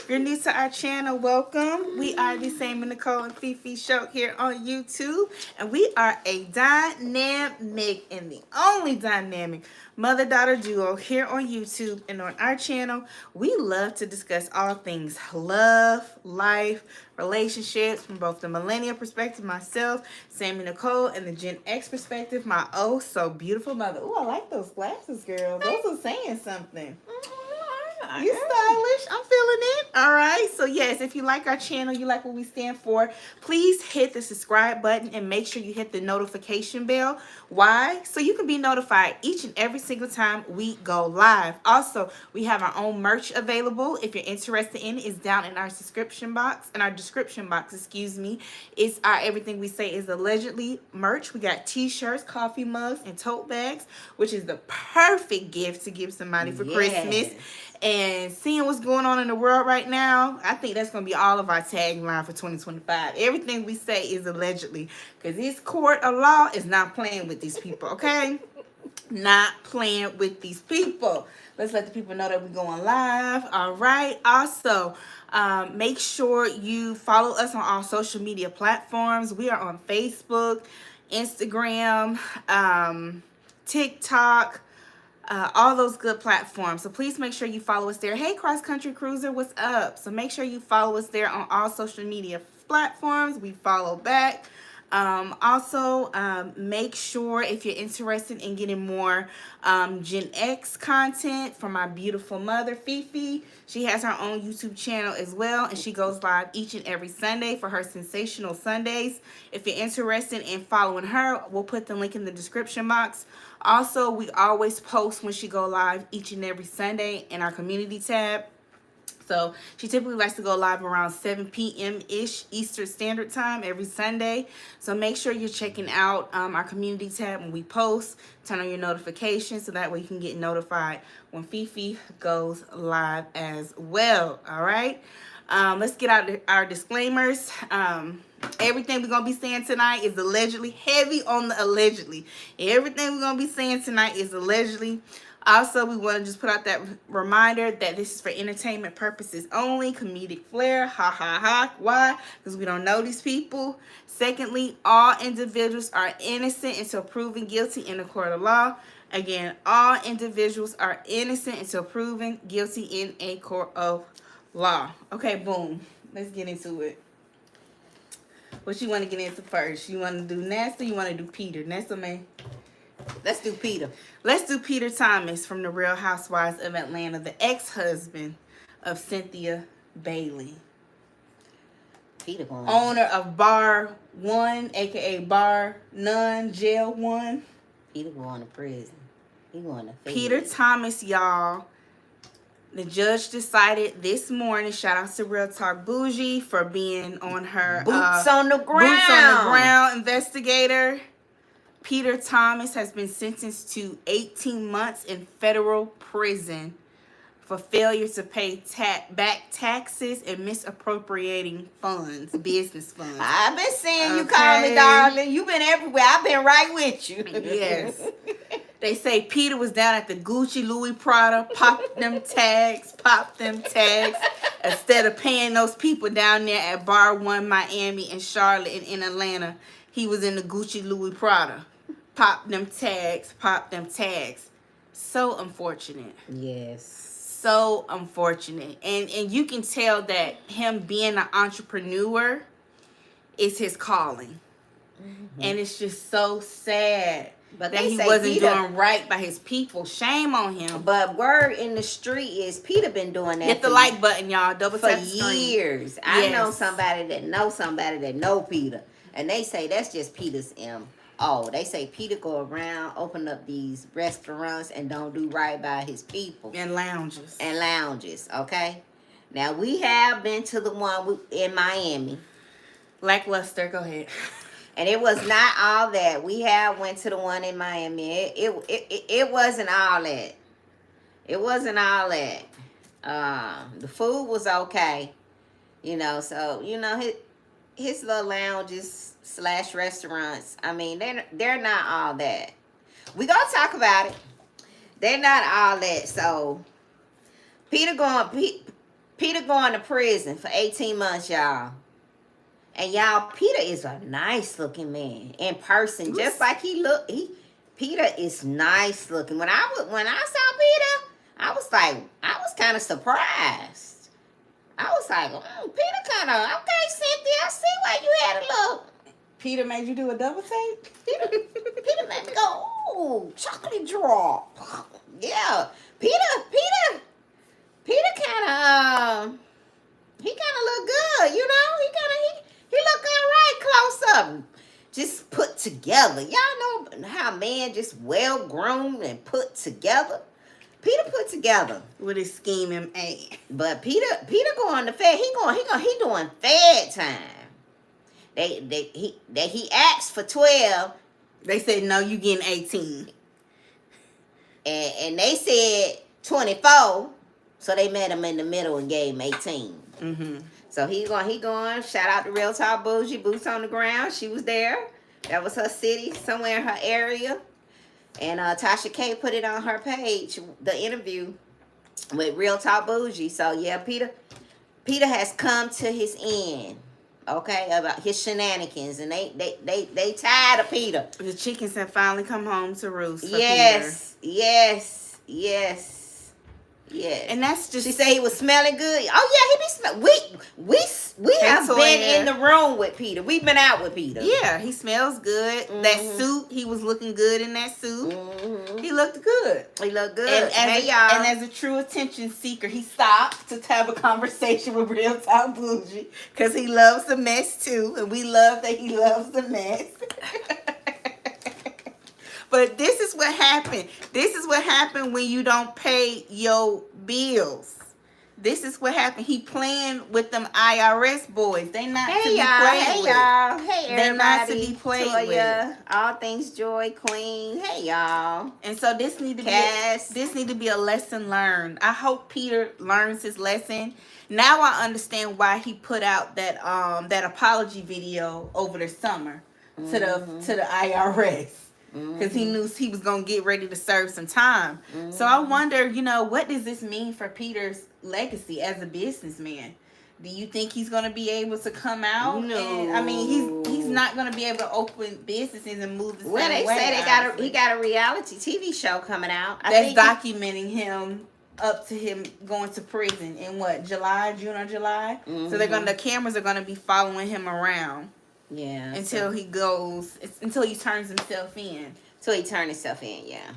you're new to our channel, welcome. We are the Same Nicole and FeeFee show here on YouTube, and we are a dynamic and the only dynamic mother-daughter duo here on YouTube and on our channel. We love to discuss all things love, life, relationships from both the millennial perspective, myself, Sammy Nicole, and the Gen X perspective, my oh so beautiful mother. Oh, I like those glasses, girl. Those are saying something. You stylish. I'm feeling it. All right. So yes, if you like our channel, you like what we stand for, please hit the subscribe button and make sure you hit the notification bell. Why? So you can be notified each and every single time we go live. Also, we have our own merch available. If you're interested in it, it's down in our description box. Excuse me. It's our Everything We Say Is Allegedly merch. We got t-shirts, coffee mugs, and tote bags, which is the perfect gift to give somebody for Christmas. And seeing what's going on in the world right now, I think that's going to be all of our tagline for 2025. Everything we say is allegedly. Because this court of law is not playing with these people, okay? Not playing with these people. Let's let the people know that we're going live. All right. Also, make sure you follow us on all social media platforms. We are on Facebook, Instagram, TikTok, all those good platforms. So please make sure you follow us there. Hey, Cross Country Cruiser, what's up? So make sure you follow us there on all social media platforms. We follow back. Also, make sure if you're interested in getting more Gen X content from my beautiful mother, FeeFee, she has her own YouTube channel as well, and she goes live each and every Sunday for her Sensational Sundays. If you're interested in following her, we'll put the link in the description box. Also, we always post when she go live each and every Sunday in our community tab. So she typically likes to go live around 7 p.m.-ish Eastern Standard Time every Sunday. So make sure you're checking out our community tab when we post. Turn on your notifications so that way you can get notified when FeeFee goes live as well. All right. Let's get out our disclaimers. Everything we're going to be saying tonight is allegedly, heavy on the allegedly. Everything we're going to be saying tonight is allegedly. Also, we want to just put out that reminder that this is for entertainment purposes only, comedic flair, ha ha ha. Why? Because we don't know these people. Secondly, all individuals are innocent until proven guilty in a court of law. Again, all individuals are innocent until proven guilty in a court of law. Okay, boom. Let's get into it. What you want to get into first? You want to do Nesto? You want to do Peter? Nesto, man. Let's do Peter. Let's do Peter Thomas from the Real Housewives of Atlanta, the ex-husband of Cynthia Bailey. Peter going. Owner of Bar 1, a.k.a. Bar None, Jail 1. Peter going to prison. He going to Peter Thomas, y'all. The judge decided this morning, shout out to Real Talk Bougie for being on her boots on the ground investigator. Peter Thomas has been sentenced to 18 months in federal prison for failure to pay back taxes and misappropriating funds, business funds. I've been seeing you call me darling. You've been everywhere. I've been right with you. Yes. They say Peter was down at the Gucci, Louis Prada, popped them tags, instead of paying those people down there at Bar 1, Miami, and Charlotte, and in Atlanta. He was in the Gucci, Louis Prada. Pop them tags. So unfortunate. Yes. So unfortunate. And you can tell that him being an entrepreneur is his calling. Mm-hmm. And it's just so sad that he wasn't doing right by his people. Shame on him. But word in the street is Peter been doing that. Hit the like button, y'all. Double tap for years. Yes. I know somebody that know Peter. And they say that's just Peter's M.O. They say Peter go around, open up these restaurants and don't do right by his people. And lounges. Okay? Now, we have been to the one in Miami. Lackluster. Go ahead. And it was not all that. We have went to the one in Miami. It wasn't all that. It wasn't all that. The food was okay. So, his little lounges / restaurants, I mean, they're not all that. We gonna talk about it. They're not all that. So Peter Peter going to prison for 18 months, y'all. And y'all, Peter is a nice looking man in person, just like he look. Peter is nice looking. When I saw Peter, I was kind of surprised. I was like, Peter kind of okay, Cynthia. I see why you had a look. Peter made you do a double take? Peter made me go, ooh, chocolate drop. Yeah, Peter kind of he kind of look good, you know. He look all right close up, just put together. Y'all know how man just well groomed and put together. Peter put together with his scheming ass. But Peter going to Fed. He doing Fed time. He asked for 12. They said no, you getting 18. And they said 24. So they met him in the middle and gave him 18. Mm-hmm. So he going. Shout out to Real Talk Bougie, boots on the ground. She was there. That was her city, somewhere in her area. And Tasha K put it on her page, the interview with Real Talk Bougie. So yeah, Peter has come to his end. Okay, about his shenanigans, and they tired of Peter. The chickens have finally come home to roost. Yes. And that's just. She said he was smelling good. Oh yeah, he be smelling. We have been in the room with Peter. We've been out with Peter. Yeah, he smells good. Mm-hmm. That suit, he was looking good in that suit. Mm-hmm. He looked good. And as a true attention seeker, he stopped to have a conversation with Real Talk Bougie because he loves the mess too, and we love that he loves the mess. But this is what happened. This is what happened when you don't pay your bills. This is what happened. He playing with them IRS boys. They not to be played with. Y'all. Hey, everybody. They're not to be played with. All things Joy Queen. Hey, y'all. And so this need to be a lesson learned. I hope Peter learns his lesson. Now I understand why he put out that apology video over the summer to the IRS. Because he knew he was going to get ready to serve some time. Mm-hmm. So I wonder, what does this mean for Peter's legacy as a businessman? Do you think he's going to be able to come out? No. And, I mean, he's not going to be able to open businesses and move the same way. Well, they say he got a reality TV show coming out. That's documenting him up to him going to prison in June or July? Mm-hmm. So the cameras are going to be following him around. Yeah. Until he turns himself in. Till he turns himself in, yeah.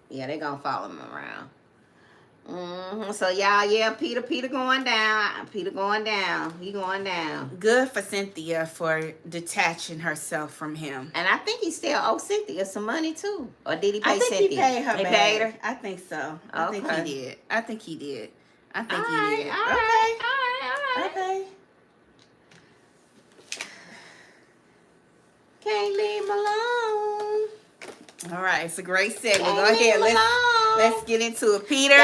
Yeah, they're going to follow him around. Mm-hmm. So, y'all, Peter going down. Peter going down. He going down. Good for Cynthia for detaching herself from him. And I think he still owes Cynthia some money, too. Or did he pay Cynthia? I think he paid her back. Paid her? I think so. Okay. I think he did. All right. Okay. Can't leave him alone. All right, it's a great segue. Go ahead. Let's get into it. Peter,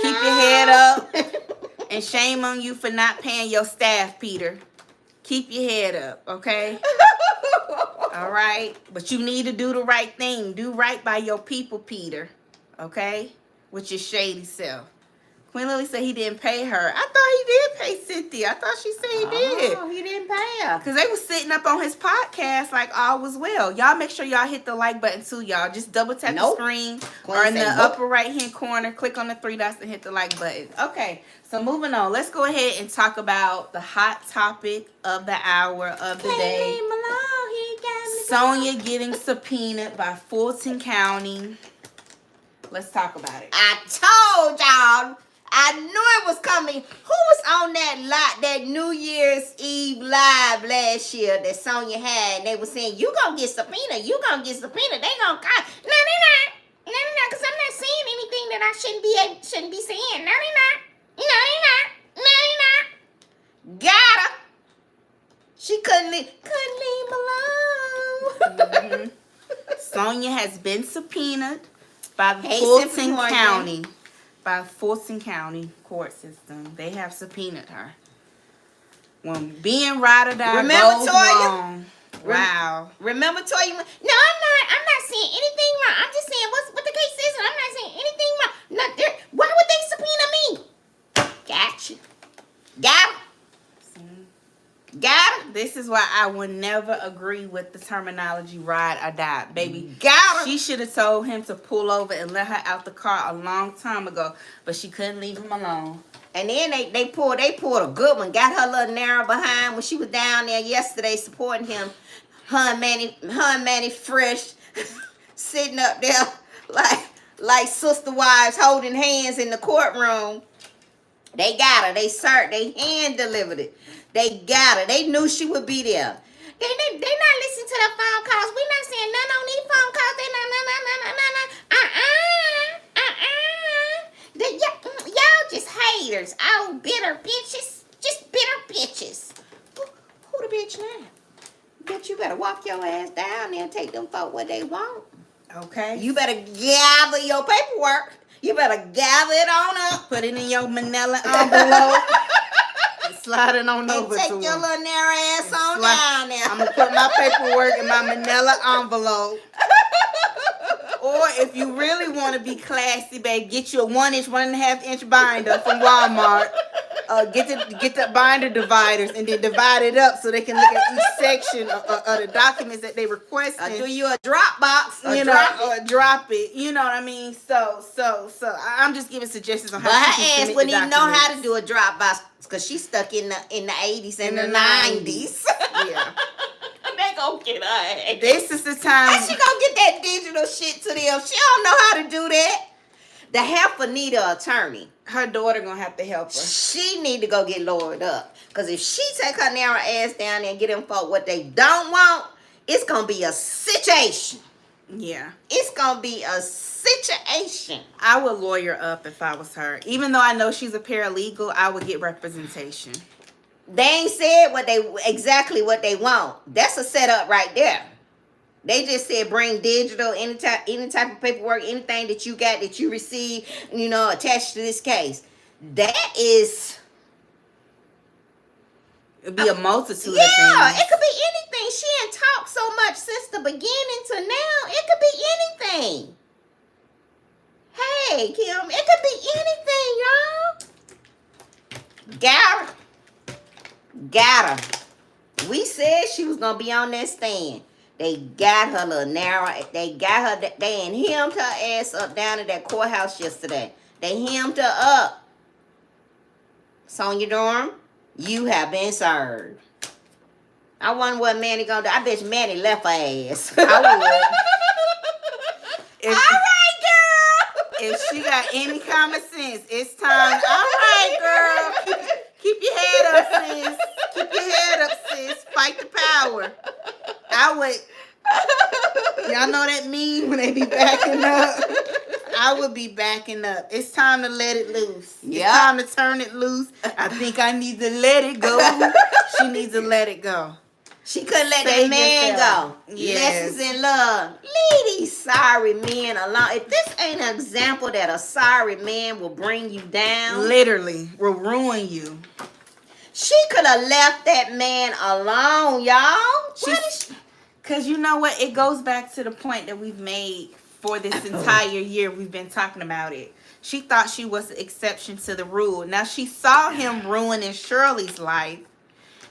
keep your head up. And shame on you for not paying your staff, Peter. Keep your head up, okay? All right? But you need to do the right thing. Do right by your people, Peter. Okay? With your shady self. Queen Lily said he didn't pay her. I thought he did pay Cynthia. I thought she said he did. Oh, he didn't pay her. Because they was sitting up on his podcast like all was well. Y'all make sure y'all hit the like button too, y'all. Just double tap the screen or in the upper right-hand corner. Click on the 3 dots and hit the like button. Okay, so moving on. Let's go ahead and talk about the hot topic of the hour of the day. Sonia getting subpoenaed by Fulton County. Let's talk about it. I told y'all. I knew it was coming. Who was on that New Year's Eve live last year that Sonia had? And they were saying, you gonna get subpoenaed. You gonna get subpoenaed. They gonna call. No, they're not. No, they're not. Because I'm not saying anything that I shouldn't be saying. No, they're not. No, they're not. Got her. She couldn't leave alone. Sonia has been subpoenaed by the Fulton County. By Fulton County court system. They have subpoenaed her. When being ride or die goes wrong. Wow. Remember Toya? No, I'm not saying anything wrong. I'm just saying what the case is, and I'm not saying anything wrong. Why would they subpoena me? Gotcha. Got her? Got her? This is why I would never agree with the terminology ride or die, baby. Got her? She should have told him to pull over and let her out the car a long time ago, but she couldn't leave him alone. And then they pulled a good one. Got her little narrow behind when she was down there yesterday supporting him. Her and Manny Fresh sitting up there like sister wives holding hands in the courtroom. They got her. They hand delivered it. They got her. They knew she would be there. They not listening to the phone calls. We not saying nothing on these phone calls. They y'all just haters. Oh, bitter bitches. Just bitter bitches. Who the bitch now? Bitch, you better walk your ass down there and take them folk what they want. Okay. You better gather your paperwork. You better gather it on up. Put it in your manila envelope. And slide it on over Take to your him. little narrow ass on down there. I'm going to put my paperwork in my manila envelope. Or if you really want to be classy, babe, get you a 1-inch, 1.5-inch binder from Walmart. Get the binder dividers and then divide it up so they can look at each section of the documents that they requested. Do you a drop box? Drop it. You know what I mean? So I'm just giving suggestions on how. But she her can ass submit wouldn't the even know how to documents. do a drop box because she's stuck in the 80s and the 90s. Yeah. They gonna get her ass. This is the time. How she gonna get that digital shit to them? She don't know how to do that. The heifer need an attorney. Her daughter gonna have to help her. She need to go get lowered up. Because if she take her narrow ass down there and get them folk what they don't want, it's gonna be a situation. Yeah. It's gonna be a situation. I would lawyer up if I was her. Even though I know she's a paralegal, I would get representation. They ain't said exactly what they want. That's a setup right there. They just said bring digital, any type of paperwork, anything that you got that you received, attached to this case. That is... It'd be a multitude of things. Yeah, it could be anything. She ain't talked so much since the beginning to now. It could be anything. Hey, Kim, it could be anything, y'all. Got her. We said she was going to be on that stand. They got her little narrow. They hemmed her ass up down at that courthouse yesterday. They hemmed her up. Sonia Dorm, you have been served. I wonder what Manny gonna do. I bet you Manny left her ass. I would. All right, girl. If she got any common sense, it's time. All right, girl. Keep your head up, sis. Keep your head up, sis. Fight the power. I would. Y'all know that meme when they be backing up? I would be backing up. It's time to let it loose. Yeah. It's time to turn it loose. I think I need to let it go. She needs to let it go. She couldn't let Save that man yourself. go. Yes. Lessons in love. Leave these sorry men alone. If this ain't an example that a sorry man will bring you down. Literally, will ruin you. She could have left that man alone, y'all. Because you know what? It goes back to the point that we've made for this entire year. We've been talking about it. She thought she was the exception to the rule. Now, she saw him ruining Shirley's life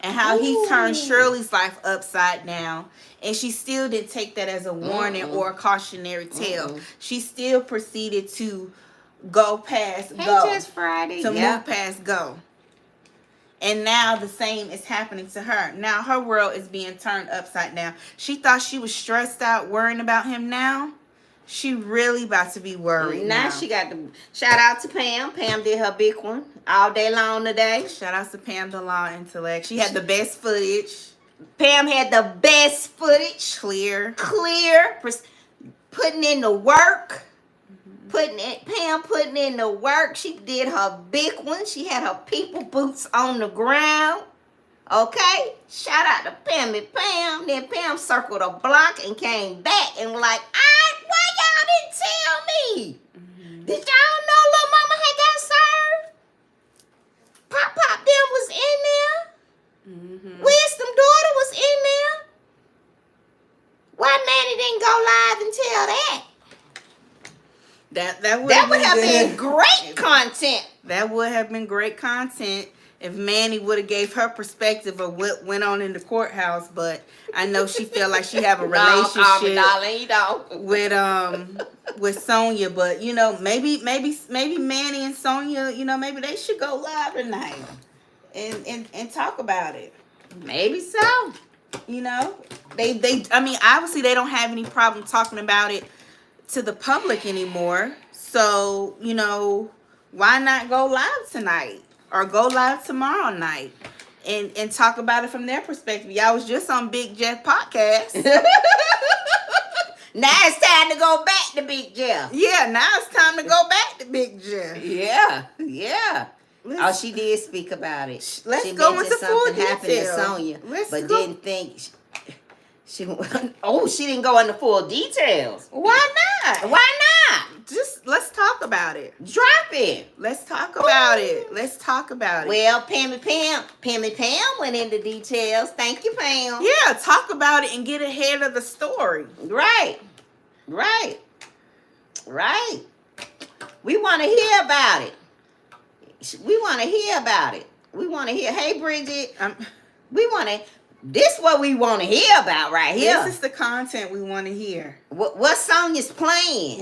and how he turned Shirley's life upside down. And she still didn't take that as a warning or a cautionary tale. She still proceeded to go past go. Just Friday. To move past go. And now the same is happening to her. Now her world is being turned upside down. She thought she was stressed out worrying about him now. She really about to be worried now. She got the shout out to Pam. Pam did her big one all day long today. Shout out to Pam the Law Intellect. She had the best footage. Pam had the best footage. Clear. Putting in the work. Pam putting in the work. She did her big one. She had her people boots on the ground. Okay? Shout out to Pam and Pam. Then Pam circled a block and came back and was like, why y'all didn't tell me? Did y'all know Lil Mama had got served? Pop them was in there. Wisdom daughter was in there. Why Manny didn't go live and tell that? That would have been great content. That would have been great content if Manny would have gave her perspective of what went on in the courthouse, but I know she felt like she have a relationship with Sonia. But you know, maybe Manny and Sonia, you know, maybe they should go live tonight and talk about it. Maybe so. You know, they I mean, obviously they don't have any problem talking about it to the public anymore. So, you know, why not go live tonight or go live tomorrow night and talk about it from their perspective? Y'all was just on Big Jeff podcast. Now it's time to go back to Big Jeff. Yeah, now it's time to go back to Big Jeff. Yeah. She did speak about it. Let's go into full detail. Happened to Sonia, didn't think she didn't go into full details. Why not? Just let's talk about it. Drop it. Let's talk about it. Well, Pam went into details. Thank you, Pam. Yeah, talk about it and get ahead of the story. Right. We want to hear about it. We want to hear. Hey, Bridget. This what we want to hear about right here. This is the content we want to hear. What's Sonia's plan?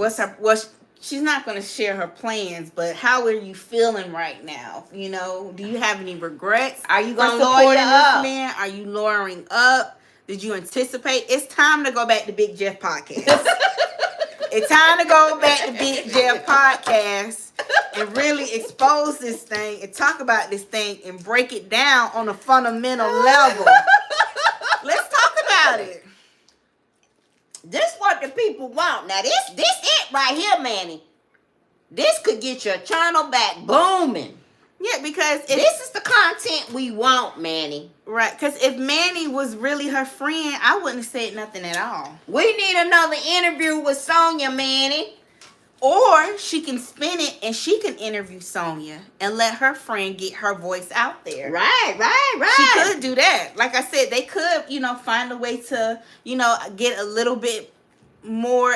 She's not going to share her plans, but how are you feeling right now? You know, do you have any regrets? Are you going to lower up? Man? Are you lowering up? Did you anticipate? It's time to go back to Big Jeff podcast. It's time to go back to Big Jeff podcast and really expose this thing and talk about this thing and break it down on a fundamental level. Let's talk about it. This what the people want. Now this it right here, Manny. This could get your channel back booming. Yeah, because this is the content we want, Manny. Right, because if Manny was really her friend, I wouldn't have said nothing at all. We need another interview with Sonia, Manny. Or she can spin it and she can interview Sonia and let her friend get her voice out there. Right. She could do that. Like I said, they could, you know, find a way to, you know, get a little bit more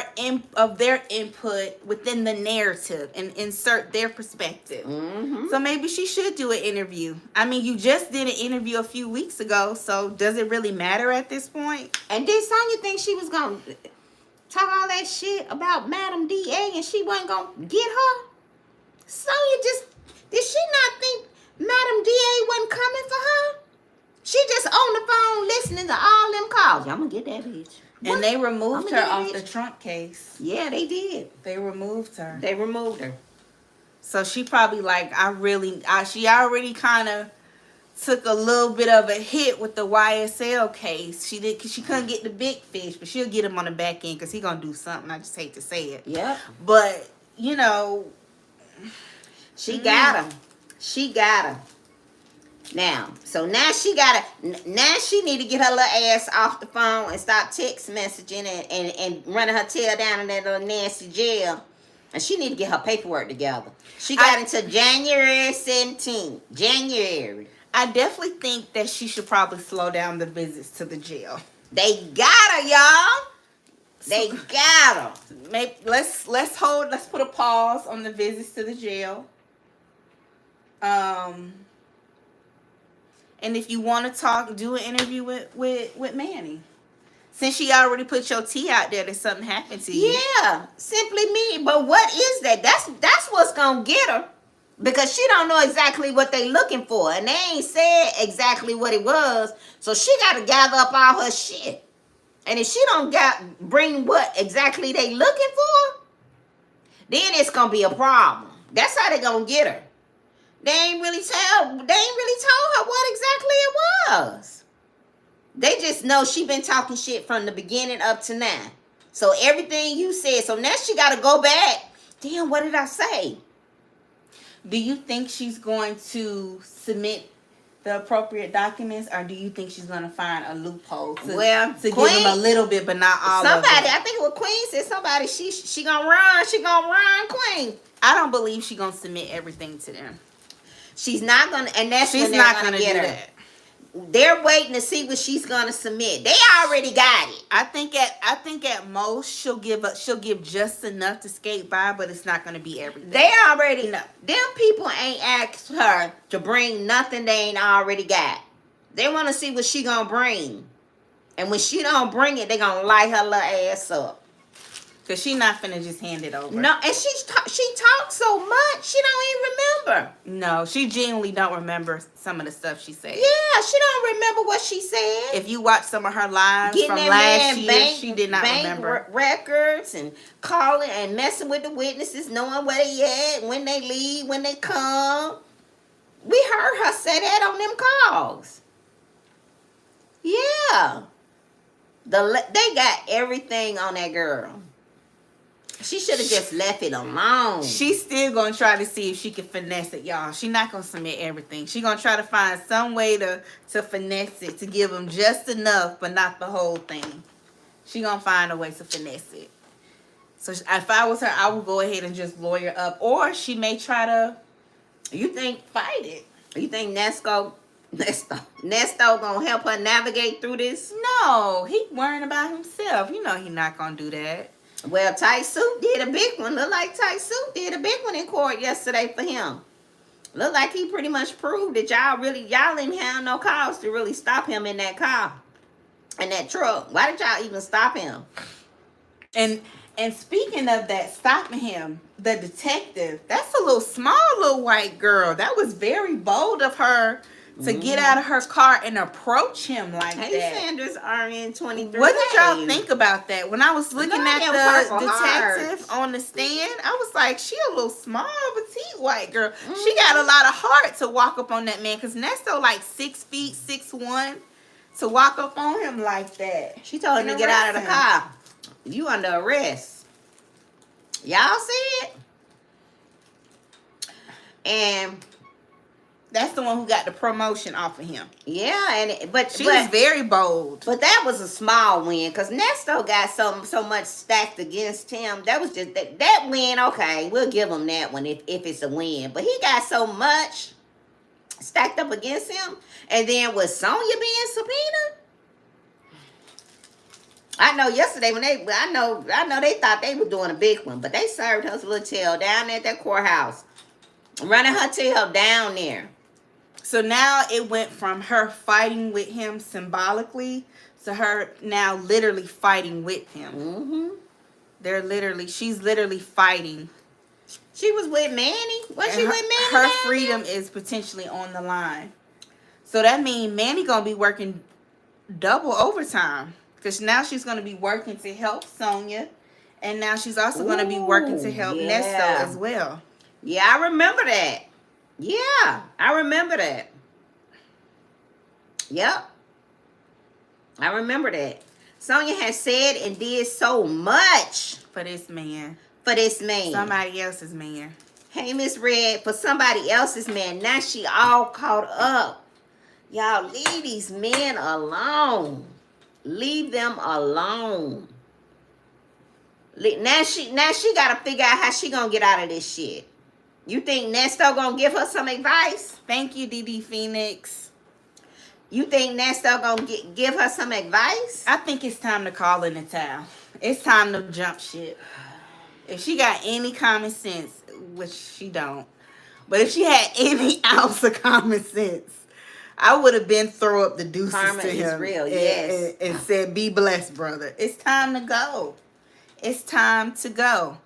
of their input within the narrative and insert their perspective. Mm-hmm. So maybe she should do an interview. I mean, you just did an interview a few weeks ago, so does it really matter at this point? And did Sonia think she was going to talk all that shit about Madam DA and she wasn't going to get her? Sonia did she not think Madam DA wasn't coming for her? She just on the phone listening to all them calls. I'm going to get that bitch. And they removed her off the Trump case. Yeah, they did. They removed her. So she probably like, she already kind of took a little bit of a hit with the YSL case. She did, because she couldn't get the big fish, but she'll get him on the back end because he's going to do something. I just hate to say it. Yeah. But, you know. She got him. Now she need to get her little ass off the phone and stop text messaging and running her tail down in that little nasty jail. And she need to get her paperwork together. She got until January 17th. January. I definitely think that she should probably slow down the visits to the jail. They got her, y'all. They got her. Maybe let's put a pause on the visits to the jail. And if you want to do an interview with Manny. Since she already put your tea out there that something happened to you. Yeah, simply me. But what is that? That's what's going to get her. Because she don't know exactly what they looking for. And they ain't said exactly what it was. So she got to gather up all her shit. And if she don't bring what exactly they looking for, then it's going to be a problem. That's how they going to get her. They ain't really told her what exactly it was. They just know she been talking shit from the beginning up to now. So everything you said. So now she got to go back. Damn, what did I say? Do you think she's going to submit the appropriate documents, or do you think she's going to find a loophole to give them a little bit, but not all of it? I think what Queen said, somebody, she going to run. She going to run, Queen. I don't believe she's going to submit everything to them. She's not going to, and that's she's not going to get her. they're waiting to see what she's gonna submit. They already got it. I think at most she'll give just enough to skate by, but it's not gonna be everything. They already No. Them people ain't asked her to bring nothing they ain't already got. They want to see what she gonna bring, and when she don't bring it, they gonna light her little ass up. Cause she not finna just hand it over. No, and she talks so much she don't even remember. No, she genuinely don't remember some of the stuff she said. Yeah, she don't remember what she said. If you watch some of her lives Getting from that last man year, she did not remember. Records and calling and messing with the witnesses, knowing where they at, when they leave, when they come. We heard her say that on them calls. Yeah, they got everything on that girl. She should have just left it alone. She's still gonna try to see if she can finesse it, y'all. She's not gonna submit everything. She's gonna try to find some way to finesse it, to give them just enough, but not the whole thing. She gonna find a way to finesse it. So if I was her, I would go ahead and just lawyer up, or she may try to. You think Fight it. You think Nesto gonna help her navigate through this? No, he worrying about himself. You know he not gonna do that. Well, Tight Suit did a big one. Look like Tight Suit did a big one in court yesterday for him. Look like he pretty much proved that y'all didn't have no cause to really stop him in that car, in that truck. Why did y'all even stop him? And speaking of that, stopping him, the detective, that's a small little white girl. That was very bold of her to get out of her car and approach him like Hey, that. Sanders RN23. What did y'all think about that? When I was looking Look at at the them purple detective hearts. on the stand, I was like, she a little small, petite white girl. She got a lot of heart to walk up on that man, because Nesto like 6 feet, 6'1", to walk up on him like that. She told him to get out of the car. You under arrest. Y'all see it? And That's the one who got the promotion off of him. yeah, but She was very bold. But that was a small win, because Nesto got so much stacked against him. That was just that win. Okay, we'll give him that one if it's a win. But he got so much stacked up against him, and then with Sonia being subpoenaed. I know yesterday I know they thought they were doing a big one, but they served her a little tail down at that courthouse, running her tail down there. So now it went from her fighting with him symbolically to her now literally fighting with him. Mm-hmm. She's literally fighting. She was with Manny. Was she with Manny? Her freedom is potentially on the line. So that means Manny gonna be working double overtime, because now she's gonna be working to help Sonia, and now she's also gonna be working to help Nesto as well. Yeah, I remember that. Yeah, I remember that. Yep. I remember that. Sonia has said and did so much For this man. Somebody else's man. Hey, Miss Red, for somebody else's man. Now she all caught up. Y'all, leave these men alone. Leave them alone. Now she got to figure out how she going to get out of this shit. You think Nesto gonna give her some advice? Thank you, DD Phoenix. You think Nesto gonna give her some advice? I think it's time to call in the towel. It's time to jump ship. If she got any common sense, which she don't, but if she had any ounce of common sense, I would have been throw up the deuces Karma to him. is real, yes. And said, be blessed, brother. It's time to go. It's time to go.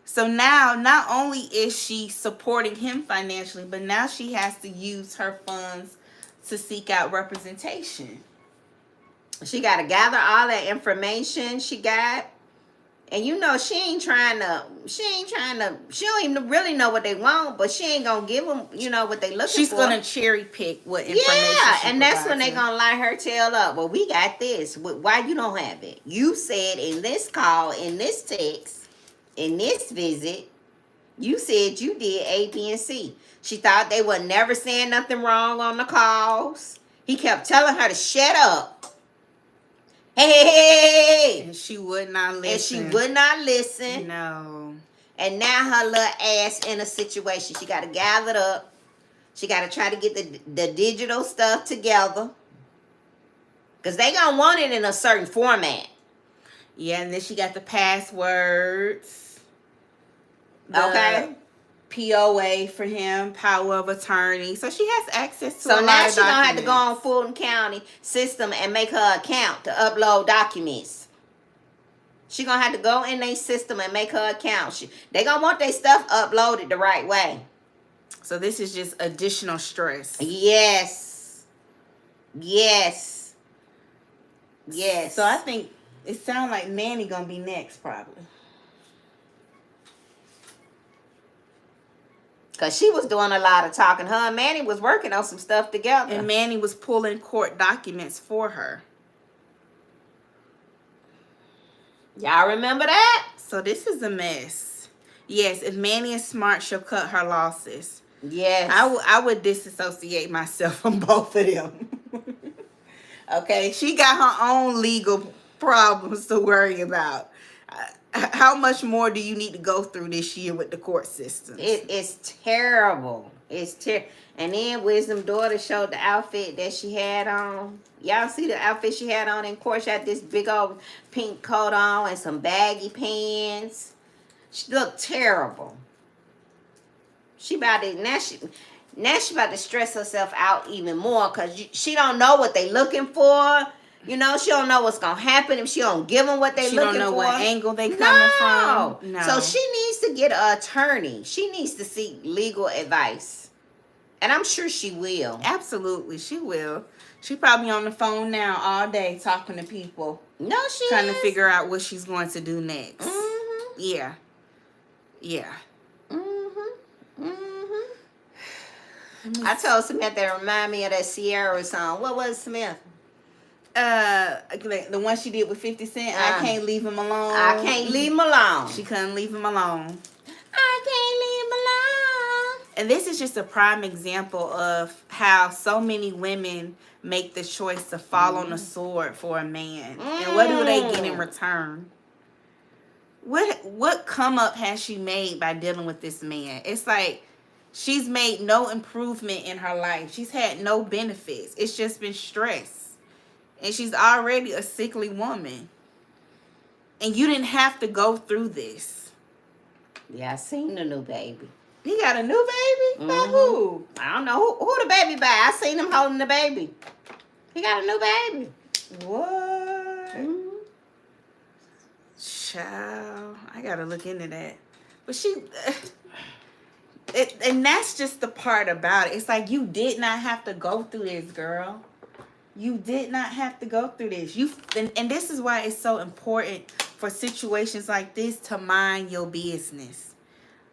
So now, not only is she supporting him financially, but now she has to use her funds to seek out representation. She got to gather all that information she got. And you know, she don't even really know what they want, but she ain't going to give them, what they looking for. She's going to cherry pick what information she and that's when they provides going to light her tail up. Well, we got this. Why you don't have it? You said in this call, in this text, in this visit, you said you did A, B, and C. She thought they were never saying nothing wrong on the calls. He kept telling her to shut up. Hey! And she would not listen. No. And now her little ass in a situation. She got to gather it up. She got to try to get the digital stuff together. Because they gonna want it in a certain format. Yeah, and then she got the passwords. Okay. POA for him, power of attorney. So she has access to So a now lot of she gonna have to go on documents. Fulton County system and make her account to upload documents. She gonna have to go in their system and make her account. They gonna want their stuff uploaded the right way. So this is just additional stress. Yes. Yes. Yes. So I think it sounds like Manny gonna be next, probably. Because she was doing a lot of talking. Her and Manny was working on some stuff together. And Manny was pulling court documents for her. Y'all remember that? So this is a mess. Yes, if Manny is smart, she'll cut her losses. Yes. I would disassociate myself from both of them. Okay, she got her own legal problems to worry about. How much more do you need to go through this year with the court system? It's terrible. It's terrible. And then Wisdom daughter showed the outfit that she had on. Y'all see the outfit she had on in court? She had this big old pink coat on and some baggy pants. She looked terrible. She about to now she about to stress herself out even more because she don't know what they looking for. You know, she don't know what's gonna happen if she don't give them what they looking for. She don't know what angle they coming from. No. So she needs to get an attorney. She needs to seek legal advice, and I'm sure she will. Absolutely, she will. She probably on the phone now all day talking to people. No, she trying to figure out what she's going to do next. Mm-hmm. Yeah. Yeah. I told Smith that remind me of that Sierra song. What was Smith? The one she did with 50 Cent. I can't leave him alone. I can't leave him alone. She couldn't leave him alone. I can't leave him alone. And this is just a prime example of how so many women make the choice to fall on the sword for a man. And what do they get in return? What come up has she made by dealing with this man? It's like she's made no improvement in her life. She's had no benefits. It's just been stress. And she's already a sickly woman. And you didn't have to go through this. Yeah, I seen the new baby. He got a new baby? By who? I don't know who the baby by. I seen him holding the baby. He got a new baby. What? Child, I gotta look into that. But and that's just the part about it. It's like you did not have to go through this, girl. You did not have to go through this. And this is why it's so important for situations like this to mind your business.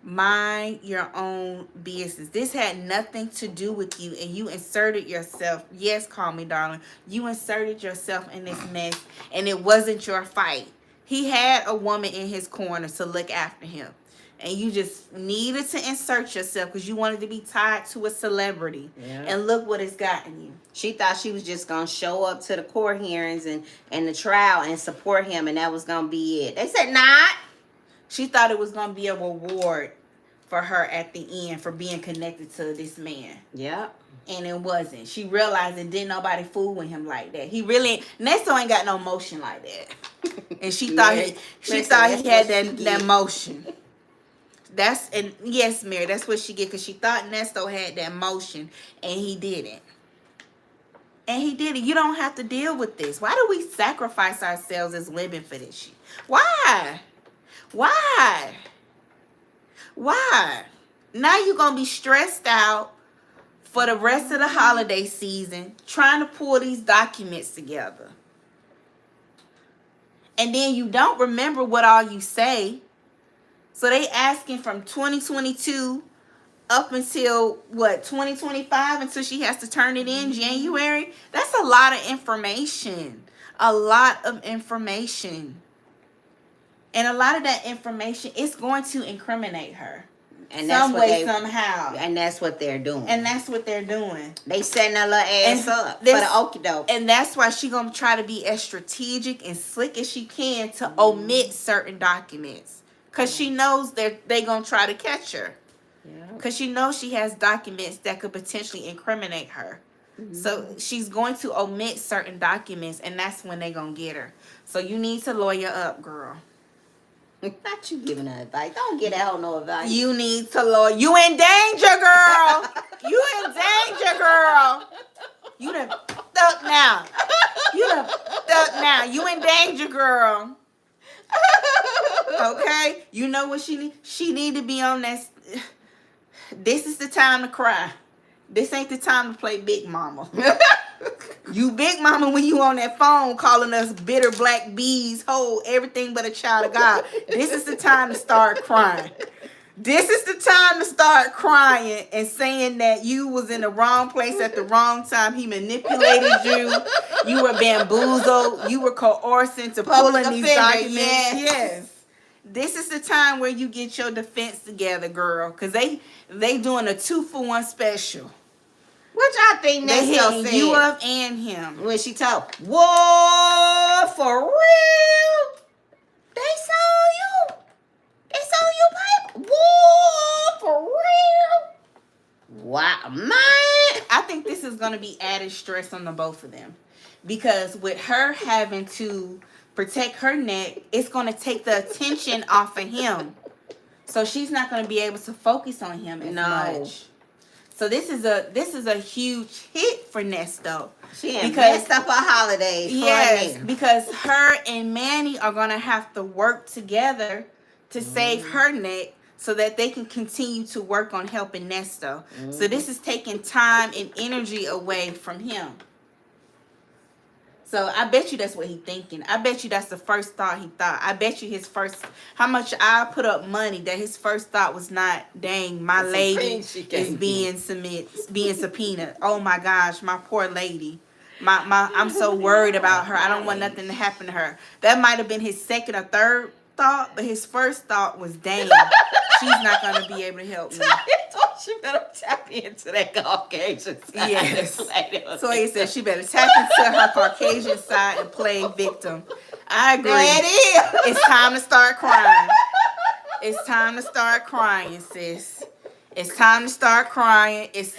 Mind your own business. This had nothing to do with you, and you inserted yourself. Yes, call me darling. You inserted yourself in this mess, and it wasn't your fight. He had a woman in his corner to look after him. And you just needed to insert yourself because you wanted to be tied to a celebrity. Yeah. And look what it's gotten you. She thought she was just going to show up to the court hearings and the trial and support him, and that was going to be it. They said not. She thought it was going to be a reward for her at the end for being connected to this man. Yep. And it wasn't. She realized that didn't nobody fool with him like that. Nesto ain't got no motion like that. And she thought he had that motion. Yes, Mary, that's what she get, because she thought Nesto had that motion and he didn't. And he didn't. You don't have to deal with this. Why do we sacrifice ourselves as women for this shit? Why? Now you're gonna be stressed out for the rest of the holiday season trying to pull these documents together. And then you don't remember what all you say. So they asking from 2022 up until, 2025, until she has to turn it in January? That's a lot of information. A lot of information. And a lot of that information is going to incriminate her. And some way, somehow. And that's what they're doing. They setting her little ass up for the okie doke. And that's why she going to try to be as strategic and slick as she can to omit certain documents. Because she knows they're going to try to catch her. Because she knows she has documents that could potentially incriminate her. So she's going to omit certain documents, and that's when they're going to get her. So you need to lawyer up, girl. Not you giving her advice. Don't get that whole no advice. You need to lawyer. You in danger, girl. You in danger, girl. You done stuck now. You done stuck now. You in danger, girl. Okay? You know what she need? She need to be on that. This is the time to cry. This ain't the time to play big mama. You big mama when you on that phone calling us bitter black bees, whole everything but a child of God. This is the time to start crying. This is the time to start crying and saying that you was in the wrong place at the wrong time. He manipulated you. You were bamboozled. You were coerced into pulling these documents. Yes. This is the time where you get your defense together, girl. Because they doing a 2-for-1 special. What y'all think Nesto said? You up and him. When she told, whoa, for real? They sold you? They sold you paper? Whoa, for real? Wow, man. I think this is going to be added stress on the both of them. Because with her having to protect her neck, it's going to take the attention off of him. So she's not going to be able to focus on him as much. So this is a huge hit for Nesto. She messed up her holidays. Yes, because her and Manny are gonna have to work together to save her neck, so that they can continue to work on helping Nesto. So this is taking time and energy away from him. So I bet you that's what he's thinking. I bet you that's the first thought he thought. I bet you how much I put up money that his first thought was not, dang, my lady is being subpoenaed. Oh my gosh, my poor lady. I'm so worried about her. I don't want nothing to happen to her. That might have been his second or third thought, but his first thought was, dang, she's not going to be able to help me. She better tap into that Caucasian side. Yes. So he said she better tap into her Caucasian side and play victim. I agree. It's time to start crying. It's time to start crying, sis. It's time to start crying. It's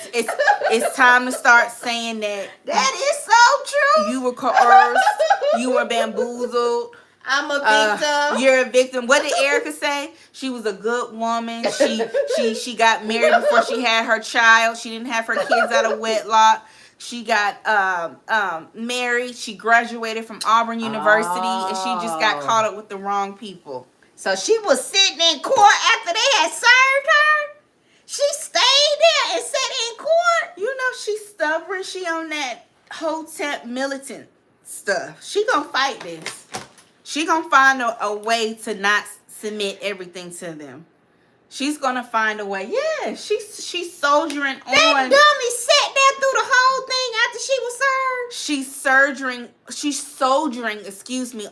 time to start saying that. That is so true. You were coerced. You were bamboozled. I'm a victim. You're a victim. What did Erica say? She was a good woman. She got married before she had her child. She didn't have her kids out of wedlock. She got married. She graduated from Auburn University, and she just got caught up with the wrong people. So she was sitting in court after they had served her? She stayed there and sat in court? You know she's stubborn. She on that Hotep militant stuff. She gonna fight this. She gonna find a way to not submit everything to them. She's gonna find a way. Yeah, she's soldiering on. That dummy sat there through the whole thing after she was served. She's soldiering,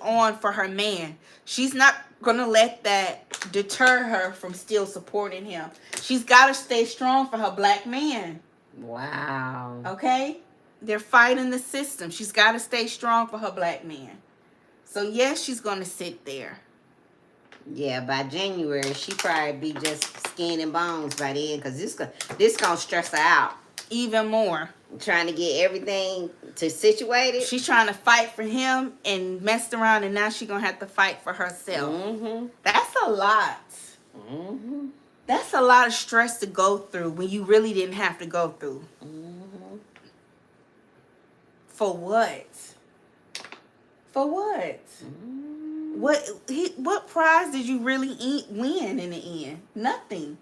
on for her man. She's not gonna let that deter her from still supporting him. She's gotta stay strong for her black man. Wow. Okay? They're fighting the system. She's gotta stay strong for her black man. So yes, she's gonna sit there. Yeah, by January, she probably be just skin and bones by then, because this gonna stress her out. Even more. Trying to get everything to situated. She's trying to fight for him and messed around, and now she's gonna have to fight for herself. That's a lot. That's a lot of stress to go through when you really didn't have to go through. For what? For what? What prize did you really win in the end? Nothing.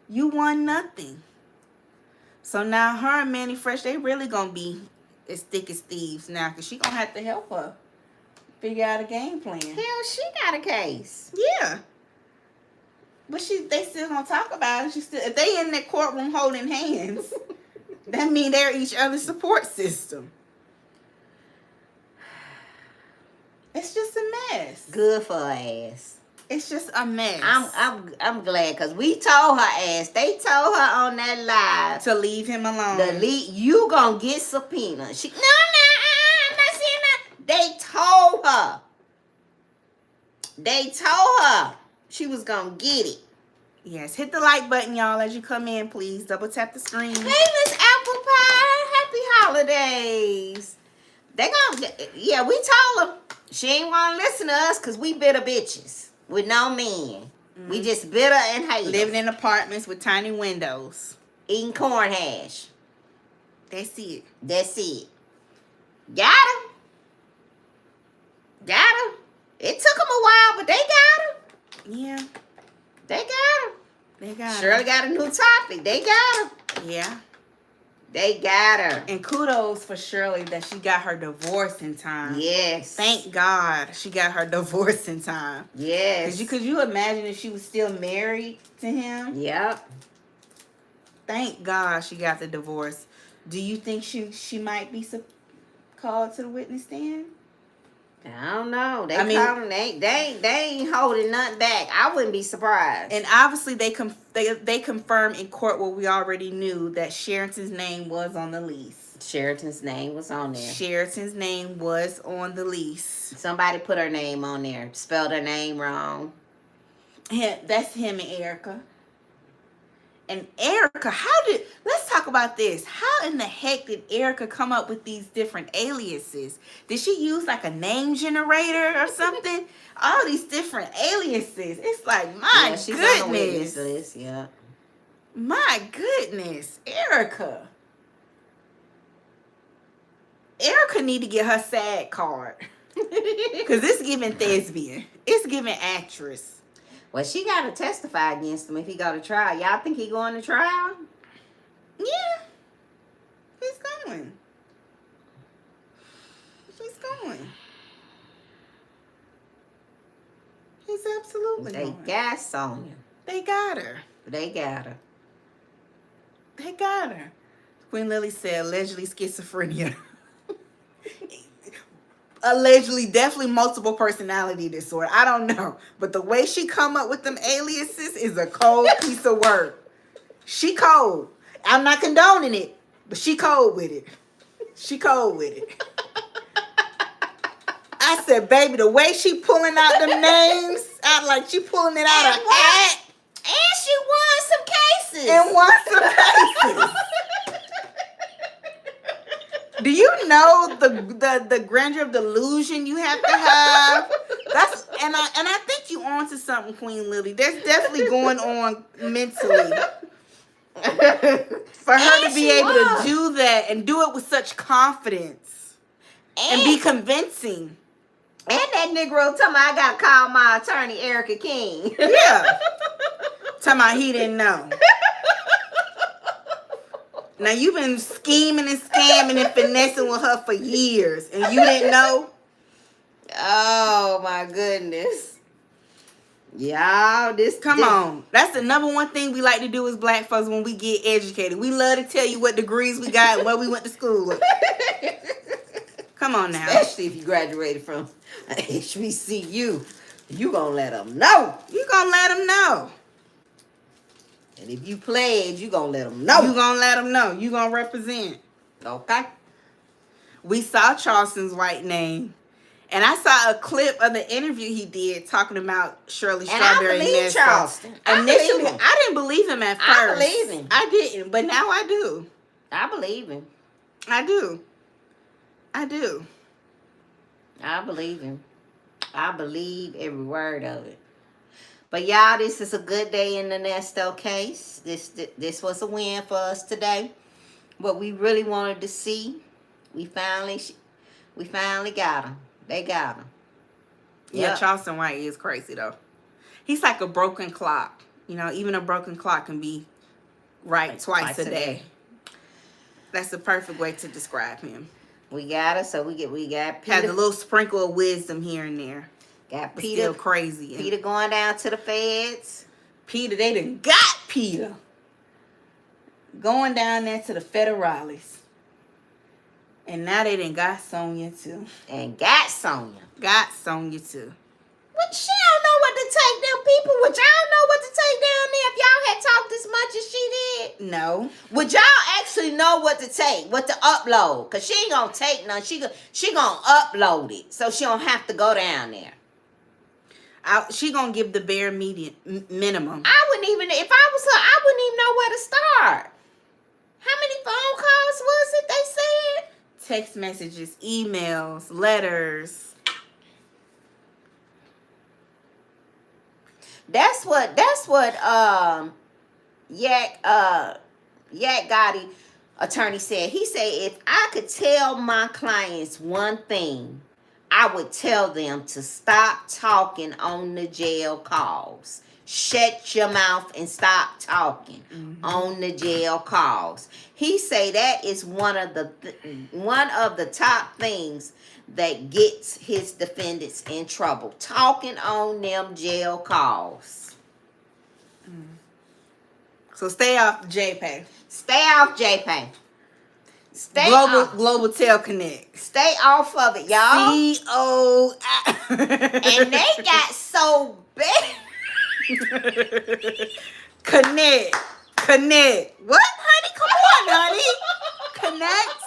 You won nothing. So now her and Manny Fresh, they really gonna be as thick as thieves now, because she gonna have to help her figure out a game plan. Hell, she got a case. Yeah. But they still gonna talk about it. If they in that courtroom holding hands, that mean they're each other's support system. It's just a mess. Good for her ass. It's just a mess. I'm glad, because we told her ass. They told her on that live to leave him alone. You gonna get subpoenaed. I'm not saying that. They told her. They told her she was gonna get it. Yes, hit the like button, y'all, as you come in, please. Double tap the screen. Hey, Miss Apple Pie. Happy holidays. They gonna, yeah, we told her she ain't want to listen to us because we bitter bitches with no men. We just bitter and haters. Living in apartments with tiny windows. Eating corn hash. That's it. That's it. Got her. Got her. It took them a while, but they got her. Yeah. They got her. They got her. Shirley got a new topic. They got her. Yeah. They got her. And kudos for Shirley that she got her divorce in time. Yes. Thank God she got her divorce in time. Yes. Could you imagine if she was still married to him? Yep. Thank God she got the divorce. Do you think she might be called to the witness stand? I don't know. They called them. They ain't holding nothing back. I wouldn't be surprised. And obviously they confirmed in court what we already knew, that Sheraton's name was on the lease. Sheraton's name was on there. Sheraton's name was on the lease. Somebody put her name on there. Spelled her name wrong. That's him and Erica. And Erica, let's talk about this. How in the heck did Erica come up with these different aliases? Did she use like a name generator or something? All these different aliases. It's like, my she's goodness. on the witness list, yeah. My goodness, Erica. Erica need to get her SAG card. Because it's giving thespian. It's giving actress. Well, she got to testify against him if he go to trial. Y'all think he going to trial? Yeah. He's going. He's going. He's absolutely They going. got Sonia. They got her. They got her. They got her. Queen Lily said allegedly schizophrenia. Allegedly, definitely multiple personality disorder. I don't know. But the way she come up with them aliases is a cold piece of work. She cold. I'm not condoning it, but she cold with it. She cold with it. I said, baby, the way she pulling out them names, out like she pulling it out of a hat. And she won some cases. And won some cases. Do you know the grandeur of delusion you have to have? And I think you on to something, Queen Lily. There's definitely going on mentally. For her to be able to do that and do it with such confidence and be convincing. And that Negro talking about, I gotta call my attorney, Erica King. Yeah. Talking about he didn't know. Now, you've been scheming and scamming and finessing with her for years, and you didn't know? Oh, my goodness. Y'all, Come on. That's the number one thing we like to do as black folks when we get educated. We love to tell you what degrees we got and where we went to school with. Come on now. Especially if you graduated from HBCU. You gonna let them know. You gonna let them know. And if you pledge, you gonna let them know. You gonna let them know. You gonna represent. Okay. We saw Charleston's white name. And I saw a clip of the interview he did talking about Shirley Strawberry. And I believe Nesto. Charleston. Initially, I didn't believe him at first. I believe him. I didn't, but now I do. I believe him. I do. I do. I believe him. I believe every word of it. But y'all, this is a good day in the Nesto case. This was a win for us today. What we really wanted to see, we finally got him. They got him. Yeah, Yep. Charleston White is crazy though. He's like a broken clock. You know, even a broken clock can be right twice a day. That's the perfect way to describe him. We got her, so we got Peter. Has a little sprinkle of wisdom here and there. Got But Peter. still crazy. Peter going down to the feds. Peter, they done got Peter. Going down there to the federales. And now they done got Sonia too. And got Sonia. Got Sonia too. But she don't know what to take them people. Would y'all know what to take down there if y'all had talked as much as she did? No. Would y'all actually know what to take, what to upload? Because she ain't going to take none. She going to upload it so she don't have to go down there. She gonna give the bare minimum. I wouldn't even, if I was her, I wouldn't even know where to start. How many phone calls was it they said? Text messages, emails, letters. That's what Yak Gotti attorney said. He said if I could tell my clients one thing, I would tell them to stop talking on the jail calls. Shut your mouth and stop talking on the jail calls. He say that is one of the top things that gets his defendants in trouble. Talking on them jail calls. So stay off JPay. Stay off JPay. Stay Global off. Global Tel Connect. Stay off of it, y'all. CO. And they got so bad. Connect. What, honey? Come on, honey. Connect.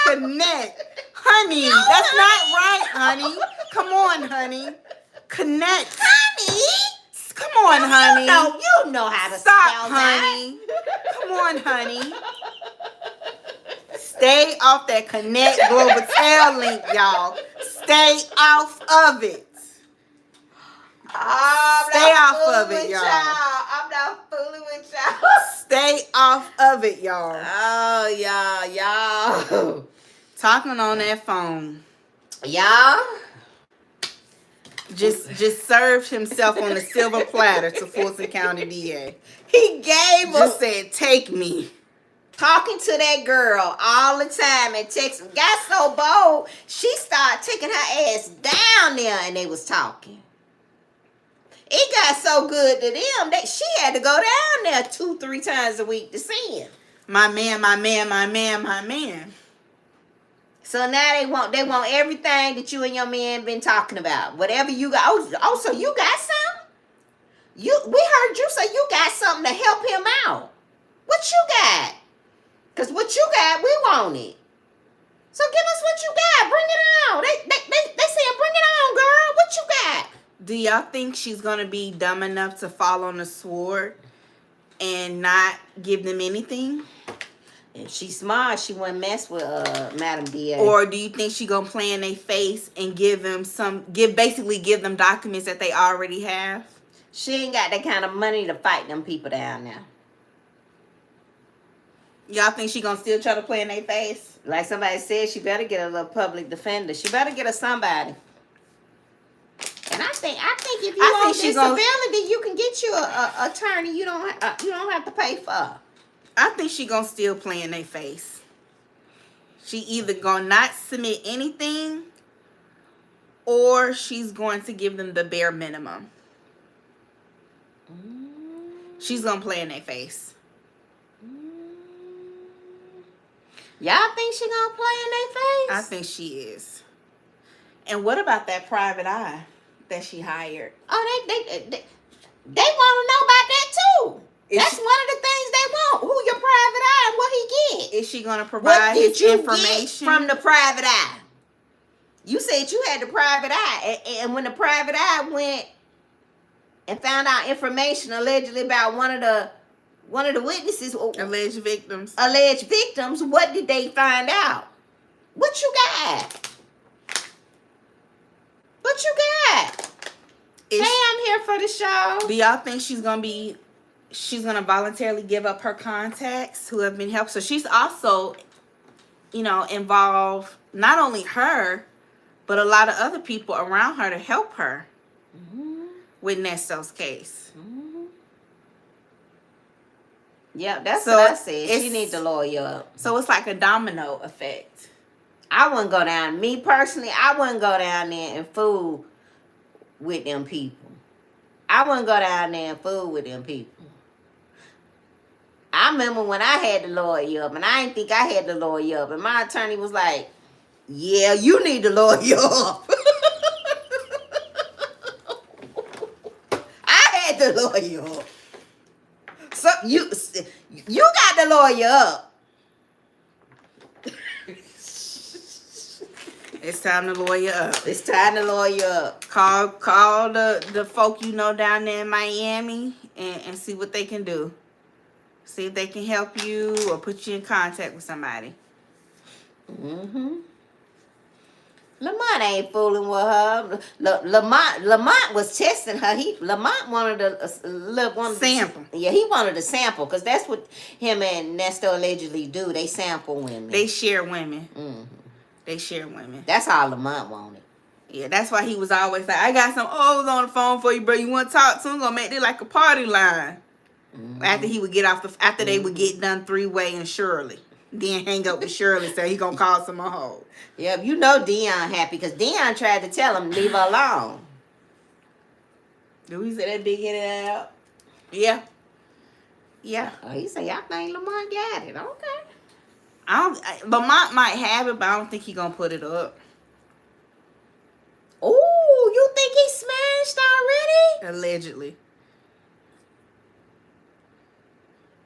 Connect. Honey, that's not right, honey. Come on, honey. Connect. Honey. Come on, honey. You know how to Stop, spell honey. Come on, honey. Stay off that Connect Global Tel link, y'all. Stay off of it. Stay off of it, y'all. I'm not fooling with y'all. Stay off of it, y'all. Oh, y'all. Talking on that phone. Y'all. Just served himself on a silver platter to Fulton County DA. He gave us. Just said, take me. Talking to that girl all the time and texting. Got so bold, she started taking her ass down there and they was talking. It got so good to them that she had to go down there 2-3 times a week to see him. My man. So now they want everything that you and your man been talking about. Whatever you got. Oh, so you got something? We heard you say you got something to help him out. What you got? Because what you got, we want it. So give us what you got. Bring it on. They saying bring it on, girl. What you got? Do y'all think she's going to be dumb enough to fall on the sword and not give them anything? If she's smart, she wouldn't mess with Madam DA. Or do you think she going to play in their face and give them give them documents that they already have? She ain't got that kind of money to fight them people down there. Y'all think she going to still try to play in their face? Like somebody said, she better get a little public defender. She better get her somebody. And I think if you on disability, you can get you a attorney. You don't have to pay for. I think she gonna still play in their face. She either gonna not submit anything, or she's going to give them the bare minimum. She's gonna play in their face. Y'all think she gonna play in their face? I think she is. And what about that private eye that she hired? Oh, they want to know about that too. That's one of the things they want. Who your private eye and what he get. Is she going to provide his information? Get from the private eye? You said you had the private eye. And when the private eye went and found out information allegedly about one of the witnesses. Alleged victims, what did they find out? What you got? Hey, I'm here for the show. Do y'all think she's gonna voluntarily give up her contacts who have been helped? So she's also, involved, not only her, but a lot of other people around her to help her with Nesto's case. Yeah, that's what I said. She needs to lawyer up. So it's like a domino effect. I wouldn't go down. Me personally, I wouldn't go down there and fool with them people. I remember when I had to lawyer up, and I didn't think I had to lawyer up, and my attorney was like, "Yeah, you need to lawyer up." I had to lawyer up. So you got to lawyer up. It's time to lawyer up. It's time to lawyer up. Call the folk you know down there in Miami and see what they can do. See if they can help you or put you in contact with somebody. Mm-hmm. Lamont ain't fooling with her. Lamont was testing her. Lamont wanted a Sample. He wanted a sample because that's what him and Nesto allegedly do. They sample women. They share women. Mm-hmm. They share women. That's all Lamont wanted. Yeah, that's why he was always like, I got some O's on the phone for you, bro. You want to talk to him? I'm gonna make it like a party line. Mm-hmm. After he would get after they would get done 3-way and Shirley. Then hang up with Shirley, so he gonna call some more hoes. Yep, you know Dion happy because Dion tried to tell him leave her alone. Louis said that big headed out. Yeah. Yeah. Oh, he said y'all think Lamont got it. Okay. Lamont might have it, but I don't think he gonna put it up. Oh, you think he smashed already? Allegedly.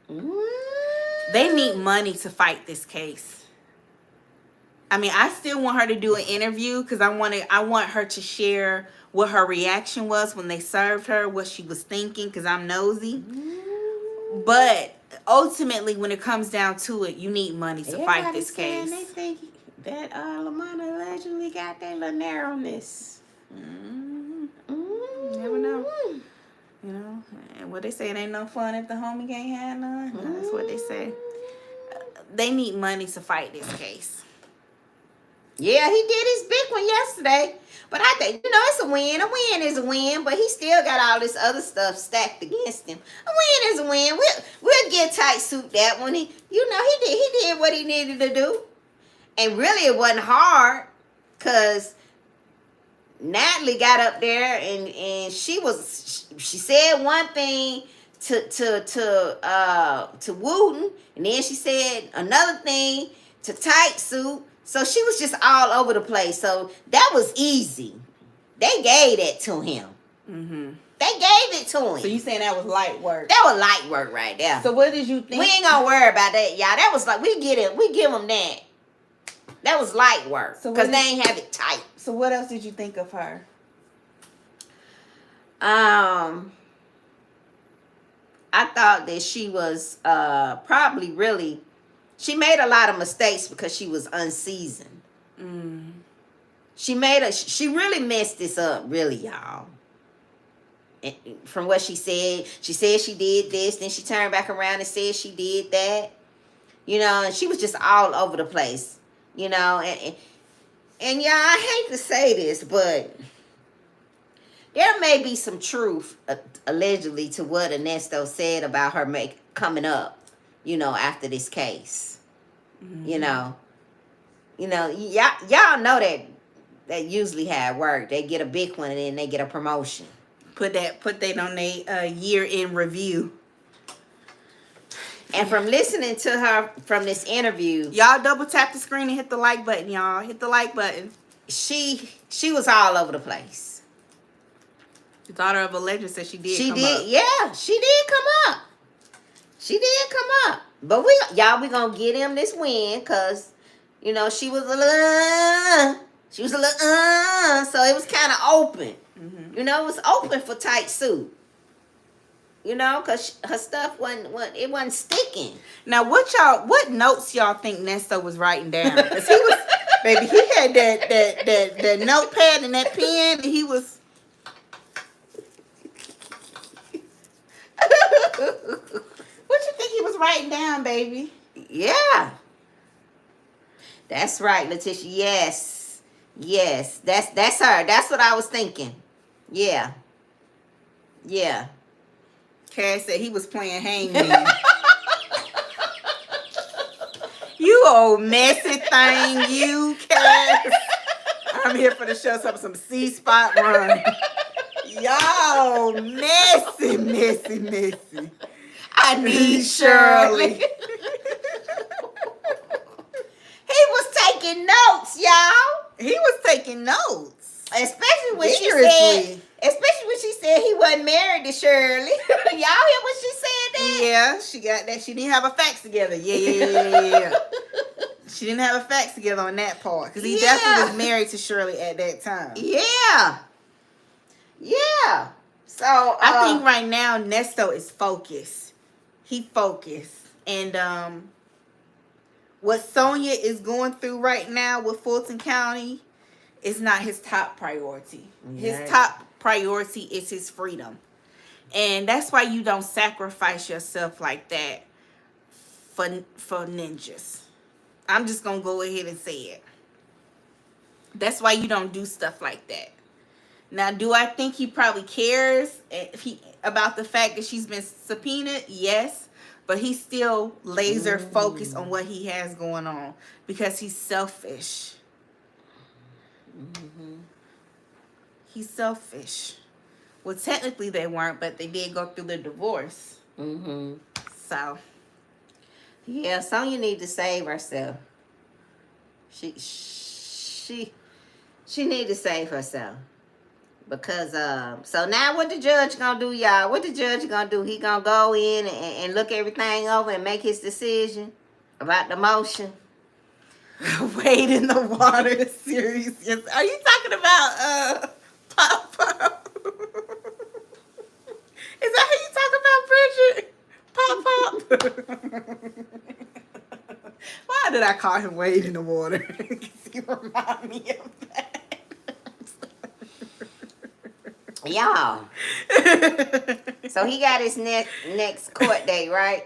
Mm. They need money to fight this case. I mean, I still want her to do an interview because I want her to share what her reaction was when they served her, what she was thinking, because I'm nosy. But ultimately, when it comes down to it, you need money to fight this case. They think that Lamont allegedly got that little narrowness. You never know. You know, and what they say, it ain't no fun if the homie can't have none. That's what they say. They need money to fight this case. Yeah, he did his big one yesterday. But I think, it's a win. A win is a win, but he still got all this other stuff stacked against him. A win is a win. We'll get tight suit that one. He did what he needed to do. And really it wasn't hard because Natalie got up there and she said one thing to Wooten, and then she said another thing to Tight Suit. So she was just all over the place. So that was easy. They gave that to him. Mm-hmm. They gave it to him. So you saying that was light work? That was light work right there. So what did you think? We ain't gonna worry about that, y'all. That was like we give them that. That was light work because they ain't have it tight. So what else did you think of her? I thought that she was probably really. She made a lot of mistakes because she was unseasoned. She really messed this up, really, y'all. And from what she said she did this, then she turned back around and said she did that. And she was just all over the place. And yeah, I hate to say this, but there may be some truth, allegedly, to what Nesto said about her coming up, after this case. Y'all know that usually how it works. They get a big one and then they get a promotion. Put that on their year in review. And from listening to her from this interview, y'all double tap the screen and hit the like button, y'all. Hit the like button. She was all over the place. The daughter of a legend said she did come up. Yeah, she did come up. She did come up. But we gonna get him this win because, she was a little, so it was kind of open. Mm-hmm. It was open for Tight Suit. Because her stuff wasn't sticking. Now, what notes y'all think Nesto was writing down? Because he was, baby, he had that notepad and that pen, and he was. What you think he was writing down, baby? Yeah. That's right, Letitia. Yes. That's her. That's what I was thinking. Yeah. Cass said he was playing hangman. You old messy thing, you, Cass. I'm here for the show some C-spot run. Y'all messy. I need Shirley. He was taking notes, y'all. He was taking notes. Especially when she said he wasn't married to Shirley. Y'all hear what she said there? Yeah, she got that. She didn't have her facts together. Yeah. She didn't have her facts together on that part because he definitely was married to Shirley at that time. Yeah. Yeah. So I think right now Nesto is focused. He focused. And what Sonia is going through right now with Fulton County is not his top priority. Yeah. His top priority is his freedom. And that's why you don't sacrifice yourself like that for ninjas. I'm just going to go ahead and say it. That's why you don't do stuff like that. Now, do I think he probably cares about the fact that she's been subpoenaed? Yes. But he's still laser focused on what he has going on because he's selfish. He's selfish. Well, technically they weren't, but they did go through the divorce. So. Yeah, Sonya need to save herself. She need to save herself. Because, so now what the judge gonna do, y'all? What the judge gonna do? He gonna go in and look everything over and make his decision about the motion? Wade in the water series. Yes. Are you talking about, Pop Pop? Is that who you talking about, Bridget? Pop Pop? Why did I call him Wade in the water? Because he remind me of that. Y'all. So he got his next court date, right?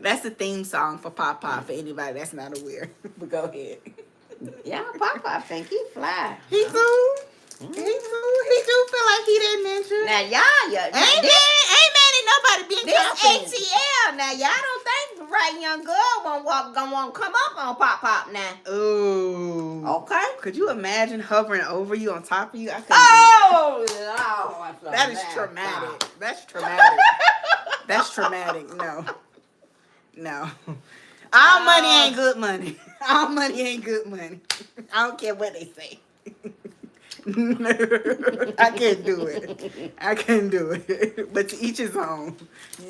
That's the theme song for Pop Pop for anybody that's not aware. But go ahead. Yeah, Pop Pop think he fly. He do. He do feel like he didn't mention. Now y'all, ain't mad at nobody being this confident. ATL. Now y'all don't think the right young girl gonna come up on Pop Pop now? Ooh. Okay. Could you imagine hovering over you on top of you? I Lord, that is traumatic. That's traumatic. That's traumatic. No. All money ain't good money. All money ain't good money. I don't care what they say. I can't do it. But to each his own.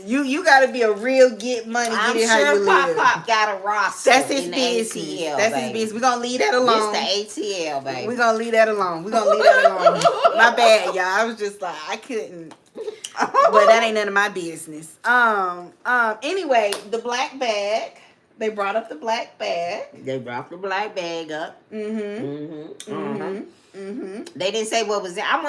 You got to be a real get money. I'm get it sure how you Pop live. Pop got a roster. That's his in business. The ATL, That's baby. his business. We're gonna leave that alone. It's the ATL, baby. We're gonna leave that alone. My bad, y'all. I was just like, I couldn't. But that ain't none of my business. Anyway, the black bag. They brought up the black bag. They brought the black bag up. They didn't say what was in. I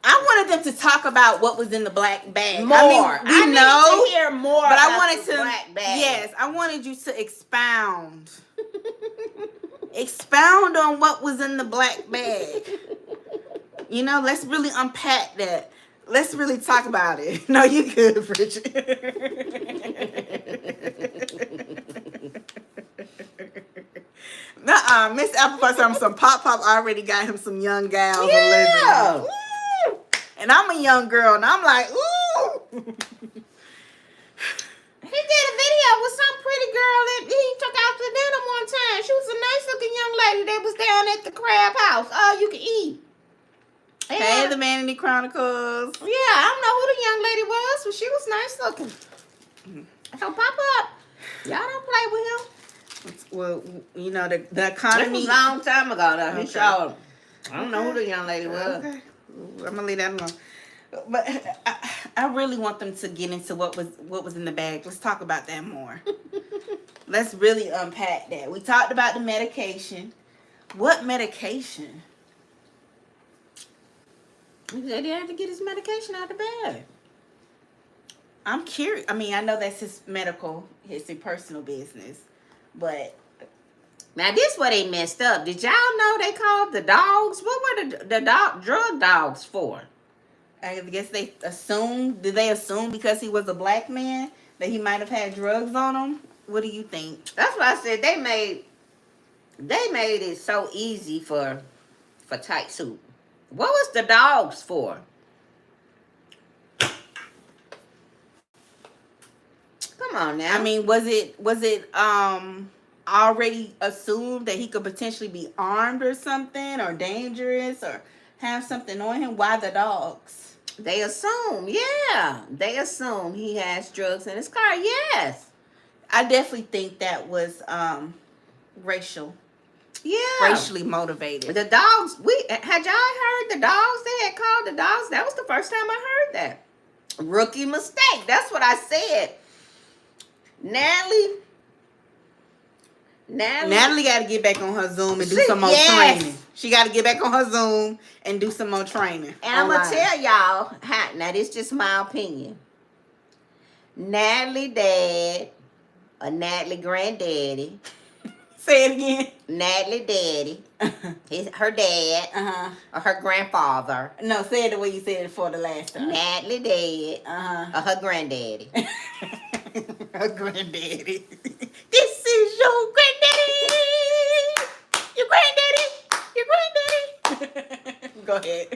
wanted them to talk about what was in the black bag. More. I need to hear more. But about I wanted the to. Black bag. Yes, I wanted you to expound. Expound on what was in the black bag. Let's really unpack that. Let's really talk about it. No, you good, Bridget. Miss Applebus, some Pop Pop already got him some young gals. Yeah. And I'm a young girl, and I'm like, ooh. He did a video with some pretty girl that he took out to dinner one time. She was a nice looking young lady that was down at the crab house. All you can eat. Yeah. Hey, the Vanity Chronicles. Yeah, I don't know who the young lady was, but she was nice looking. So Pop Up, y'all don't play with him. Well, the economy. It was a long time ago, though. Okay. He showed. I don't know who the young lady was. Okay. I'm gonna leave that alone. But I really want them to get into what was in the bag. Let's talk about that more. Let's really unpack that. We talked about the medication. What medication? He said he had to get his medication out of the bag. I'm curious. I mean, I know that's his personal business, but now this what they messed up. Did y'all know they called the dogs? What were the drug dogs for? I guess they assumed. Did they assume because he was a black man that he might have had drugs on him? What do you think? That's why I said they made it so easy for tight soup. What was the dogs for? Come on now. I mean, was it already assumed that he could potentially be armed or something, or dangerous, or have something on him? Why the dogs? They assume, yeah. They assume he has drugs in his car. Yes. I definitely think that was racially motivated. The dogs, had y'all heard the dogs they had called the dogs? That was the first time I heard that. Rookie mistake. That's what I said. Natalie got to get back on her Zoom and do some more training. She got to get back on her Zoom and do some more training. And I'm going to tell y'all, now this is just my opinion. Natalie dad or Natalie granddaddy. Say it again. Natalie daddy, her dad, or her grandfather. No, say it the way you said it for the last time. Natalie dad, or her granddaddy. Her granddaddy. This is your granddaddy. Your granddaddy. Go ahead.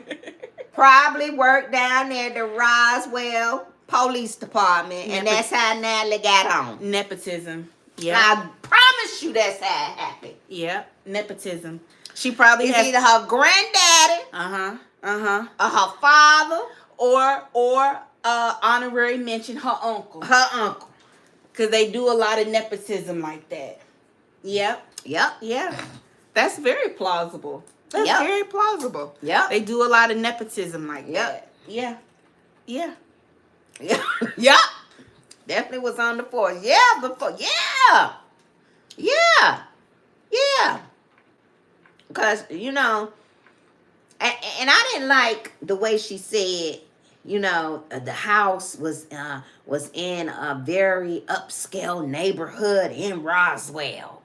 Probably worked down there at the Roswell Police Department, and that's how Natalie got on. Nepotism. Yeah. I promise you that's how it happened. Yep. Nepotism. She probably has either her granddaddy, or her father, or honorary mention her uncle. Her uncle. Because they do a lot of nepotism like that. Yep. Yeah. That's very plausible. That's very plausible. Yep. They do a lot of nepotism like that. Yeah. Yep. Definitely was on the force. Yeah. Because, and I didn't like the way she said, the house was in a very upscale neighborhood in Roswell.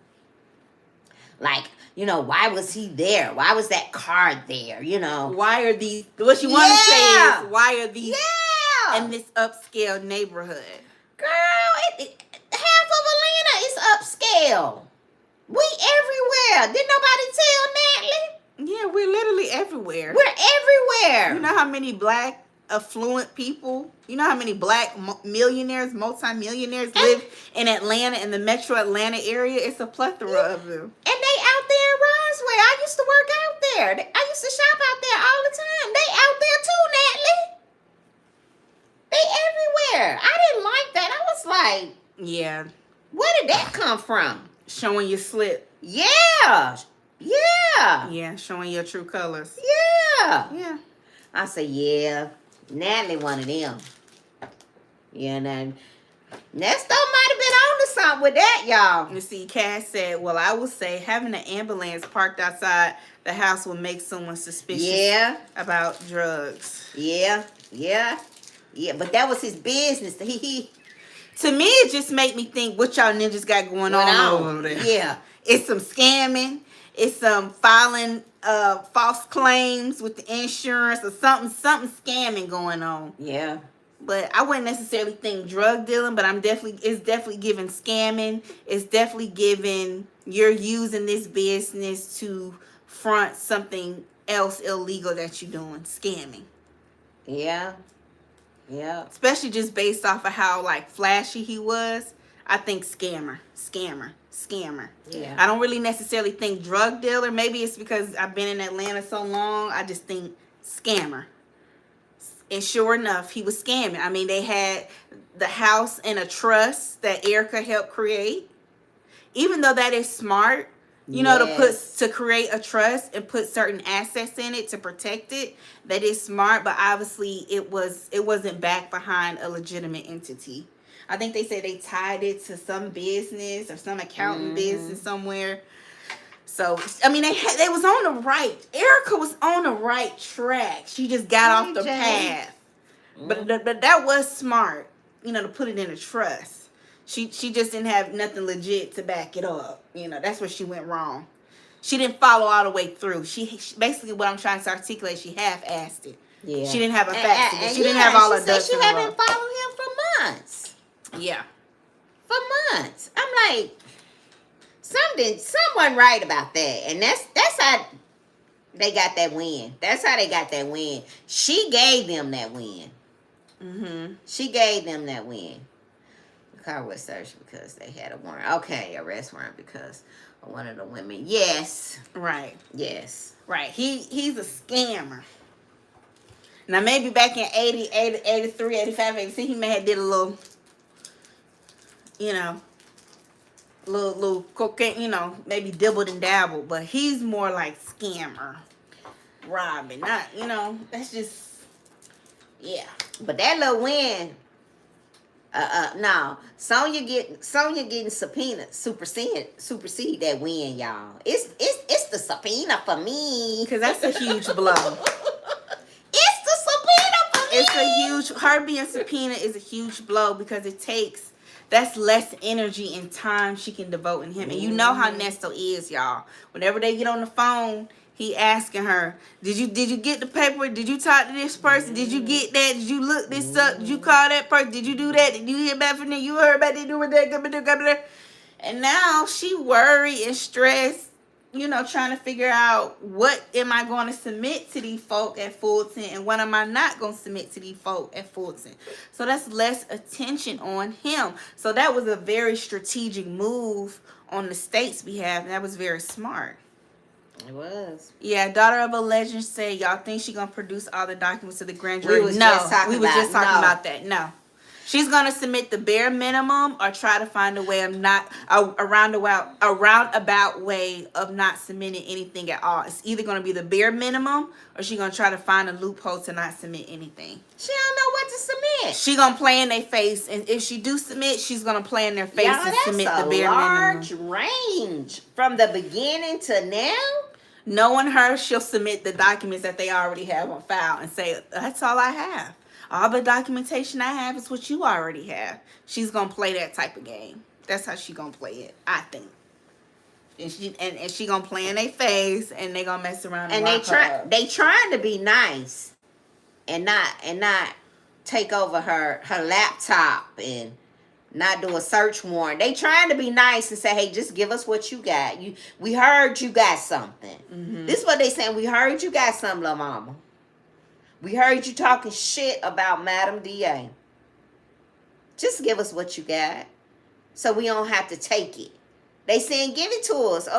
Like, why was he there? Why was that car there? Why are these, what you want to say is, why are these in this upscale neighborhood? Girl, half of Atlanta is upscale. We everywhere. Didn't nobody tell Natalie? Yeah, we're literally everywhere. We're everywhere. You know how many black affluent people, how many black millionaires, multimillionaires live in Atlanta, in the metro Atlanta area? It's a plethora of them. And they out there in Roswell. I used to work out there. I used to shop out there all the time. They out there too, Natalie. They everywhere. I didn't like that. I was like, yeah. Where did that come from? Showing your slip. Yeah. Yeah, showing your true colors. Yeah. I say, yeah. Natalie one of them. Yeah, then Nesto might have been on to something with that, y'all. You see, Cass said, well, I would say having an ambulance parked outside the house will make someone suspicious about drugs. Yeah, but that was his business. To me, it just made me think what y'all ninjas got going on over there. Yeah. It's some scamming. It's some filing false claims with the insurance or something scamming going on. Yeah. But I wouldn't necessarily think drug dealing, but it's definitely giving scamming. It's definitely giving you're using this business to front something else illegal that you're doing, scamming. Yeah. Especially just based off of how flashy he was. I think scammer. Yeah. I don't really necessarily think drug dealer. Maybe it's because I've been in Atlanta so long. I just think scammer. And sure enough, he was scamming. I mean, they had the house in a trust that Erica helped create. Even though that is smart, to create a trust and put certain assets in it to protect it, that is smart. But obviously, it wasn't backed behind a legitimate entity. I think they said they tied it to some business or some accounting business somewhere. So, I mean, they was on the right. Erica was on the right track. She just got off the path. But that was smart, to put it in a trust. She just didn't have nothing legit to back it up. That's where she went wrong. She didn't follow all the way through. She basically, what I'm trying to articulate, she half-assed it. Yeah. She didn't have a fact. She didn't have all the ducks in a row. She haven't followed him for months. Yeah. For months. I'm like, someone right about that. And that's how they got that win. That's how they got that win. She gave them that win. She gave them that win. The car was searched because they had a warrant. Okay, arrest warrant because of one of the women. Yes. Right. Yes. Right. He's a scammer. Now, maybe back in 80, 83, 85, 86, he may have did a little, little cocaine, maybe dibbled and dabbled, but he's more like scammer, robbing. Not, that's just, yeah. But that little win, no. Sonia getting subpoena, supersede that win, y'all. It's the subpoena for me. Because that's a huge blow. It's the subpoena for me. It's a huge, her being subpoena is a huge blow because that's less energy and time she can devote in him. And you know how Nesto is, y'all. Whenever they get on the phone, he asking her, did you get the paper? Did you talk to this person? Did you get that? Did you look this up? Did you call that person? Did you do that? Did you hear back from them? You heard about they doing that? And now she worried and stressed, trying to figure out what am I going to submit to these folk at Fulton and what am I not going to submit to these folk at Fulton. So that's less attention on him. So that was a very strategic move on the state's behalf. And that was very smart. It was. Yeah, daughter of a legend said, y'all think she gonna produce all the documents to the grand jury? We was just talking about that. No. She's gonna submit the bare minimum or try to find a way of a roundabout way of not submitting anything at all. It's either gonna be the bare minimum or she's gonna try to find a loophole to not submit anything. She don't know what to submit. She gonna play in their face, and if she do submit, she's gonna play in their face and submit the bare large minimum. Range from the beginning to now. Knowing her, she'll submit the documents that they already have on file and say, that's all I have. All the documentation I have is what you already have. She's going to play that type of game. That's how she going to play it, I think. And she going to play in their face, and they going to mess around and they trying to be nice and not take over her laptop and not do a search warrant. They trying to be nice and say, hey, just give us what you got. We heard you got something. Mm-hmm. This is what they saying. We heard you got something, little mama. We heard you talking shit about Madam DA. Just give us what you got so we don't have to take it. They saying give it to us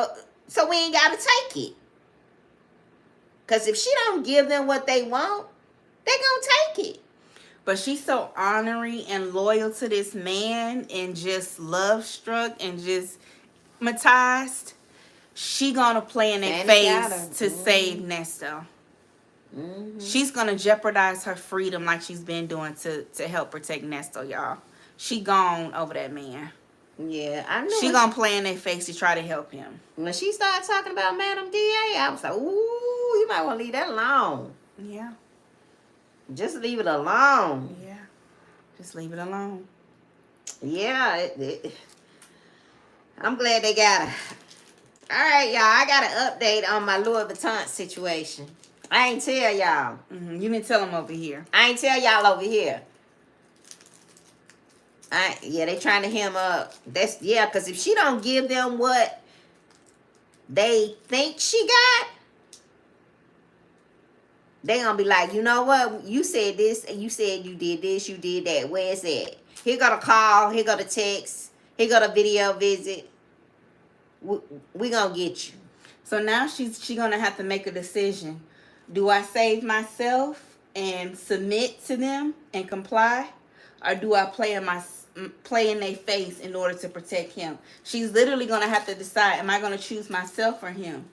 so we ain't got to take it. Because if she don't give them what they want, they going to take it. But she's so honorary and loyal to this man and just love struck and just hypnotized. She gonna play in their face to save Nesto. Mm-hmm. She's gonna jeopardize her freedom like she's been doing to help protect Nesto, y'all. She gone over that man. Yeah, I know. She gonna play in their face to try to help him. When she started talking about Madam DA, I was like, ooh, you might want to leave that alone. Yeah. Just leave it alone. Yeah. Just leave it alone. Yeah. I'm glad they got her. All right, y'all. I got an update on my Louis Vuttion situation. I ain't tell y'all. Mm-hmm. You didn't tell them over here. I ain't tell y'all over here. They trying to hem up. Because if she don't give them what they think she got, they gonna be like, you know what? You said this, and you said you did this, you did that. Where is it? Here go the call. Here go the text. Here go the video visit. We gonna get you. So now she gonna have to make a decision. Do I save myself and submit to them and comply, or do I play in their face in order to protect him? She's literally gonna have to decide: am I gonna choose myself or him?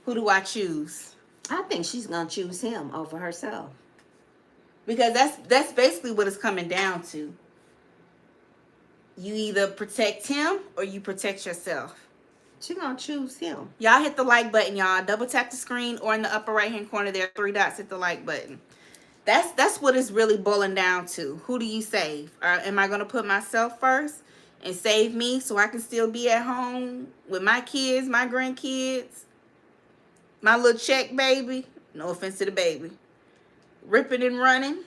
Who do I choose? I think she's gonna choose him over herself. Because that's basically what it's coming down to. You either protect him or you protect yourself. She gonna choose him. Y'all hit the like button, y'all. Double tap the screen, or in the upper right hand corner there, 3 dots, hit the like button. That's what it's really boiling down to. Who do you save? Or am I gonna put myself first and save me so I can still be at home with my kids, my grandkids, my little check baby? No offense to the baby. Ripping and running.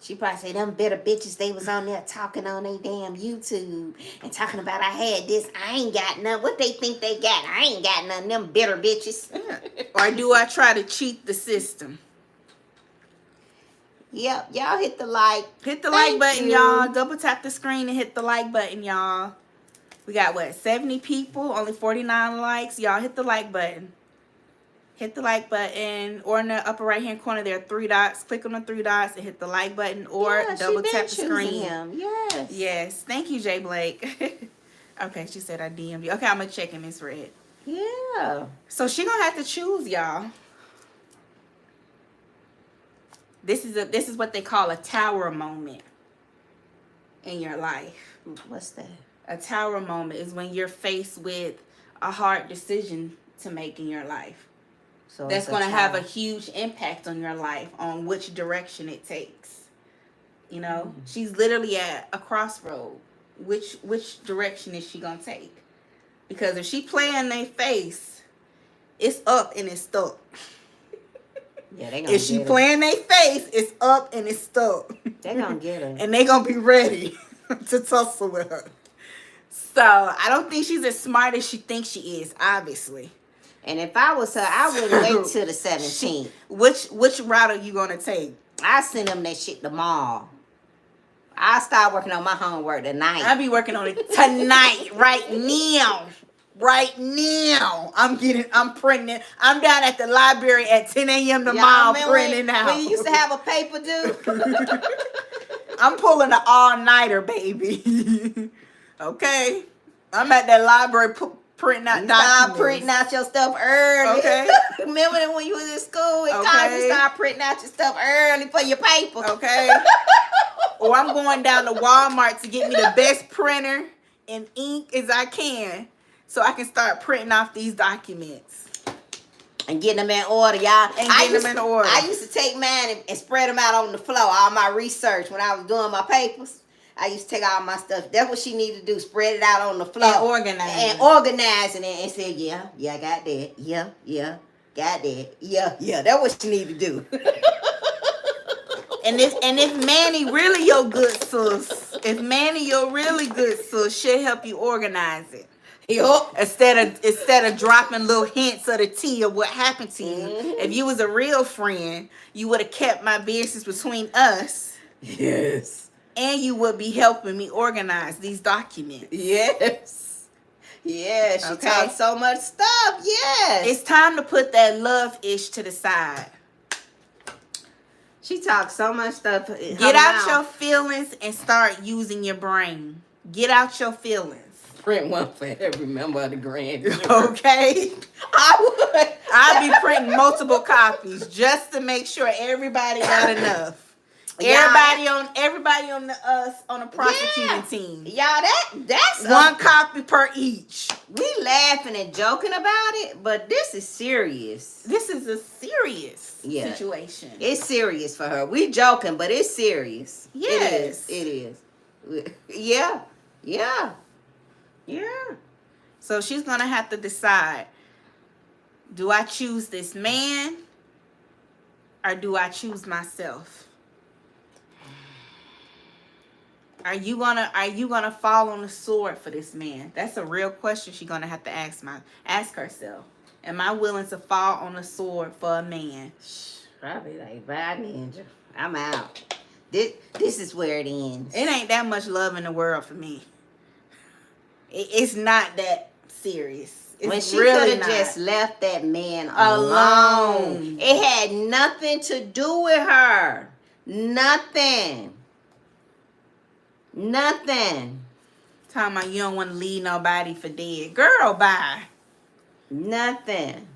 She probably say, them bitter bitches, they was on there talking on their damn YouTube and talking about I had this, I ain't got none. What they think they got? I ain't got none. Them bitter bitches. Or do I try to cheat the system? Yep, y'all hit the like. Hit the like button, y'all. Double tap the screen and hit the like button, y'all. We got, 70 people, only 49 likes. Y'all hit the like button. hit the like button, or in the upper right hand corner there are 3 dots. Click on the 3 dots and hit the like button, or double tap the screen. Him. Yes. Yes. Thank you, Jay Blake. Okay, she said I DM'd you. Okay, I'm gonna check in, Miss Red. Yeah. So she gonna have to choose, y'all. This is what they call a tower moment in your life. What's that? A tower moment is when you're faced with a hard decision to make in your life. So that's going to have a huge impact on your life, on which direction it takes. You know, she's literally at a crossroad. Which direction is she going to take? Because if she play in their face, it's up and it's stuck. Yeah, they gonna if she play in their face, it's up and it's stuck. They gonna get her. And they gonna be ready to tussle with her. So I don't think she's as smart as she thinks she is, obviously. And if I was her, I wouldn't wait till the 17th. Which route are you gonna take? I send them that shit tomorrow. I start working on my homework tonight. I'll be working on it tonight, right now. Right now. I'm printing it. I'm down at the library at 10 a.m. tomorrow printing out. When you used to have a paper due. I'm pulling an all-nighter, baby. Okay? I'm at that library printing out documents. Start printing out your stuff early. Okay. Remember that when you was in school in college, you start printing out your stuff early for your paper. Okay. Or I'm going down to Walmart to get me the best printer and ink as I can, so I can start printing off these documents. And getting them in order, y'all. I used to take mine and spread them out on the floor. All my research when I was doing my papers. I used to take all my stuff. That's what she needed to do. Spread it out on the floor. And organize. And organizing it and say, yeah, I got that. Yeah, got that. Yeah. That's what she needed to do. And if Manny really your good sis, she'll help you organize it. Yup. Instead of dropping little hints of the tea of what happened to you. If you was a real friend, you would have kept my business between us. Yes. And you would be helping me organize these documents. Yes. Yes. She talks so much stuff. Yes. It's time to put that love-ish to the side. She talks so much stuff. Get out your feelings and start using your brain. Get out your feelings. Print one for every member of the grand jury. Okay? I'll be printing multiple copies just to make sure everybody got enough. Everybody on the prosecuting team. Y'all, that's one copy per each. We laughing and joking about it, but this is serious. This is a serious situation. It's serious for her. We joking, but it's serious. Yes. It is. Yeah. So she's gonna have to decide, do I choose this man or do I choose myself? Are you gonna fall on the sword for this man? That's a real question she's gonna have to ask herself. Am I willing to fall on the sword for a man? Probably like, bye, ninja. I'm out. This is where it ends. It ain't that much love in the world for me. It's not that serious. It's when she really could have just left that man alone. It had nothing to do with her. Nothing. Talking about you don't want to leave nobody for dead. Girl, bye. Nothing.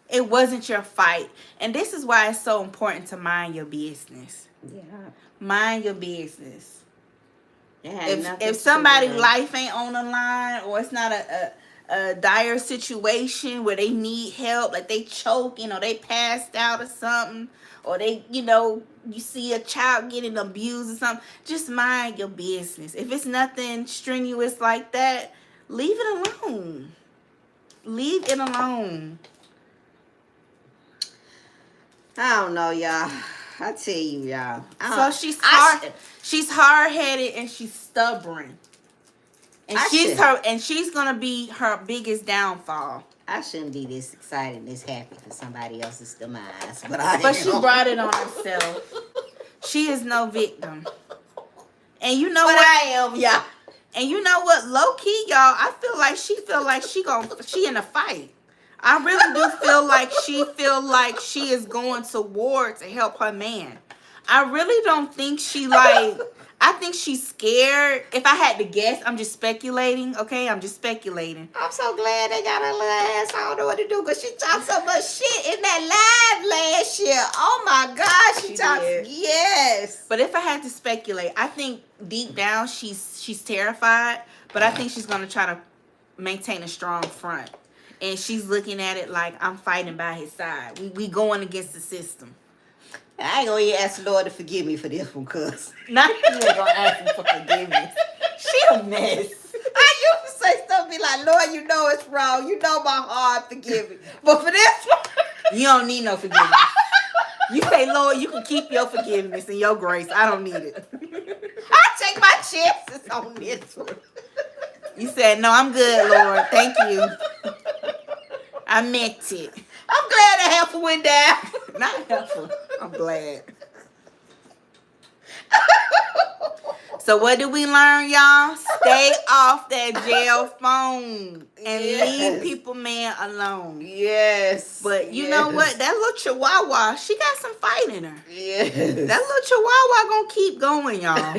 It wasn't your fight. And this is why it's so important to mind your business. Yeah. Mind your business. If somebody's life ain't on the line, or it's not a dire situation where they need help, like they choking or they passed out or something, or they, you see a child getting abused or something, just mind your business. If it's nothing strenuous like that, leave it alone. Leave it alone. I don't know, y'all. I tell you, y'all. So she's hard-headed and she's stubborn. And she's gonna be her biggest downfall. I shouldn't be this excited and this happy for somebody else's demise, but she brought it on herself. She is no victim. And you know what? I am, yeah. And you know what? Low key, y'all, I feel like she in a fight. I really do feel like she is going to war to help her man. I really don't think she like. I think she's scared. If I had to guess, I'm just speculating. Okay, I'm just speculating. I'm so glad they got her little ass. I don't know what to do because she talked so much shit in that live last year. Oh my God, she talks. did. Yes. But if I had to speculate, I think deep down she's terrified. But I think she's gonna try to maintain a strong front, and she's looking at it like I'm fighting by his side. We going against the system. I ain't gonna even ask the Lord to forgive me for this one, cuz. Not you ain't gonna ask him for forgiveness. She a mess. I used to say stuff, be like, Lord, you know it's wrong. You know my heart, forgive me. But for this one, You don't need no forgiveness. You say, Lord, you can keep your forgiveness and your grace. I don't need it. I take my chances on this one. You said, no, I'm good, Lord. Thank you. I meant it. I'm glad the heifer went down. Not helpful. I'm glad. So what did we learn, y'all? Stay off that jail phone and leave people, man, alone. Yes. But you know what? That little chihuahua, she got some fight in her. Yes. That little chihuahua gonna keep going, y'all.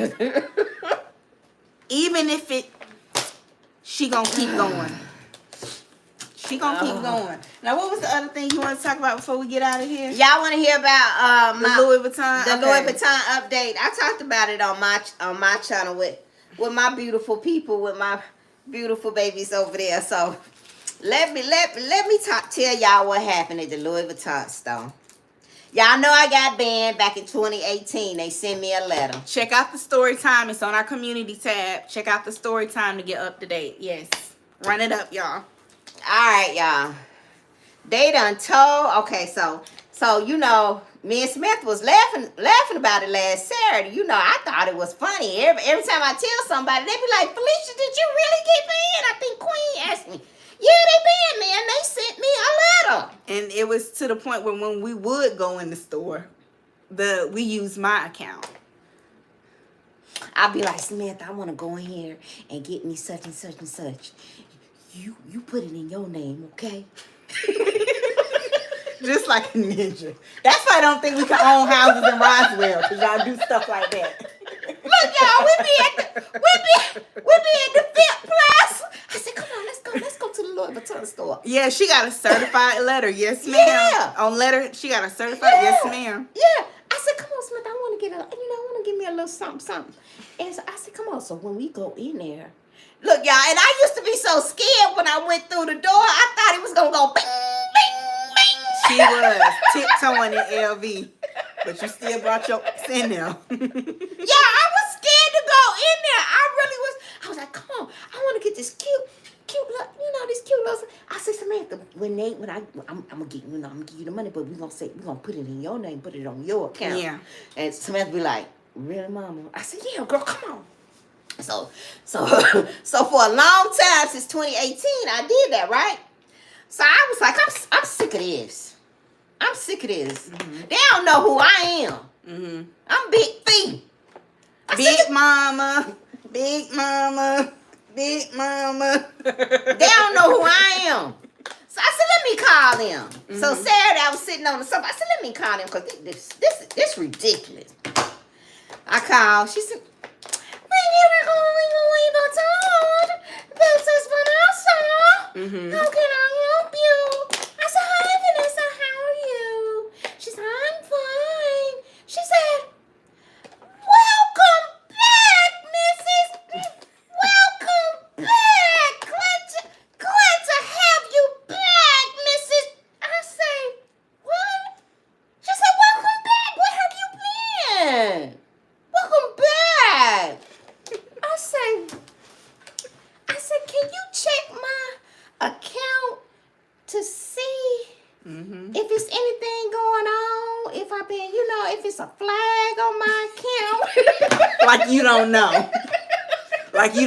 Even if she gonna keep going. She gonna keep going. Now, what was the other thing you want to talk about before we get out of here? Y'all want to hear about The Louis Vuitton? the Louis Vuitton update? I talked about it on my channel with my beautiful people, with my beautiful babies over there. So let me tell y'all what happened at the Louis Vuitton store. Y'all know I got banned back in 2018. They sent me a letter. Check out the story time. It's on our community tab. Check out the story time to get up to date. Yes. Run it up, y'all. All right, y'all. They done told. Okay, so you know, me and Smith was laughing about it last Saturday. You know, I thought it was funny. Every time I tell somebody, they be like, Felicia, did you really get banned? I think Queen asked me. Yeah, they banned me, and they sent me a letter. And it was to the point where when we would go in the store, we used my account. I'll be like, Samantha, I want to go in here and get me such and such and such. You put it in your name, okay? Just like a ninja. That's why I don't think we can own houses in Roswell, because y'all do stuff like that. Look, y'all, we be at the FeeFee. I said, come on, let's go to the Louis Vuitton store. Yeah, she got a certified letter. Yes, ma'am. Yeah. On letter, she got a certified. Yes, ma'am. Yeah. I said, come on, Smith, I want to I want to give me a little something. And so I said, come on. So when we go in there, look, y'all, and I used to be so scared when I went through the door. I thought it was going to go bing, bing, bing. She was tiptoeing in LV, but you still brought your in there. Yeah, I was scared to go in there. I really was. I was like, come on, I want to get this cute, these cute little. I said, Samantha, I'm gonna give you the money, but we're gonna put it in your name, put it on your account. Yeah. And Samantha be like, really, Mama? I said, yeah, girl, come on. So for a long time, since 2018, I did that, right? So I was like, I'm sick of this. I'm sick of this. Mm-hmm. They don't know who I am. Mm-hmm. I'm Big Fee. Big mama. They don't know who I am. So I said, let me call them. Mm-hmm. So Saturday, I was sitting on the sofa. I said, let me call them because this ridiculous. I called. She said, this is Vanessa. Mm-hmm. How can I help you? I said, hi, Vanessa. How are you? She said, I'm fine. She said, welcome back, Mrs. Welcome back. Glad to have you back, Mrs. I say, what? She said, welcome back. Where have you been? Welcome back. I said, can you check my account to see if it's anything going on? If I've been, if it's a flag on my account. like you don't know. Like you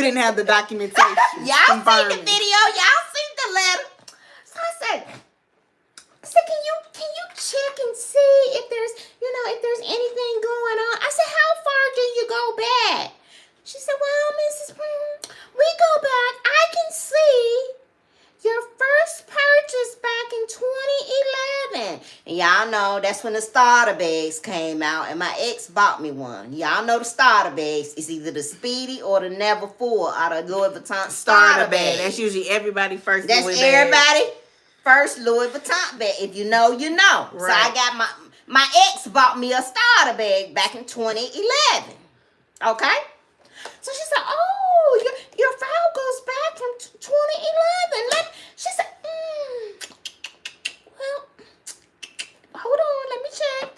didn't have the documentation. Y'all seen the video. Y'all seen the letter. So I said, can you check and see if there's anything going on? I said, how far do you go back? She said, well, Mrs. we go back. I can see your first purchase y'all know that's when the starter bags came out, and my ex bought me one. Y'all know the starter bags. It's either the Speedy or the Never Full out of Louis Vuitton starter bag. That's usually everybody first. That's Louis everybody bag. first Louis Vuitton bag. If you know, you know. Right. So I got my ex bought me a starter bag back in 2011. Okay. So she said, "Oh, your file goes back from 2011." She said, "Well, hold on, let me check.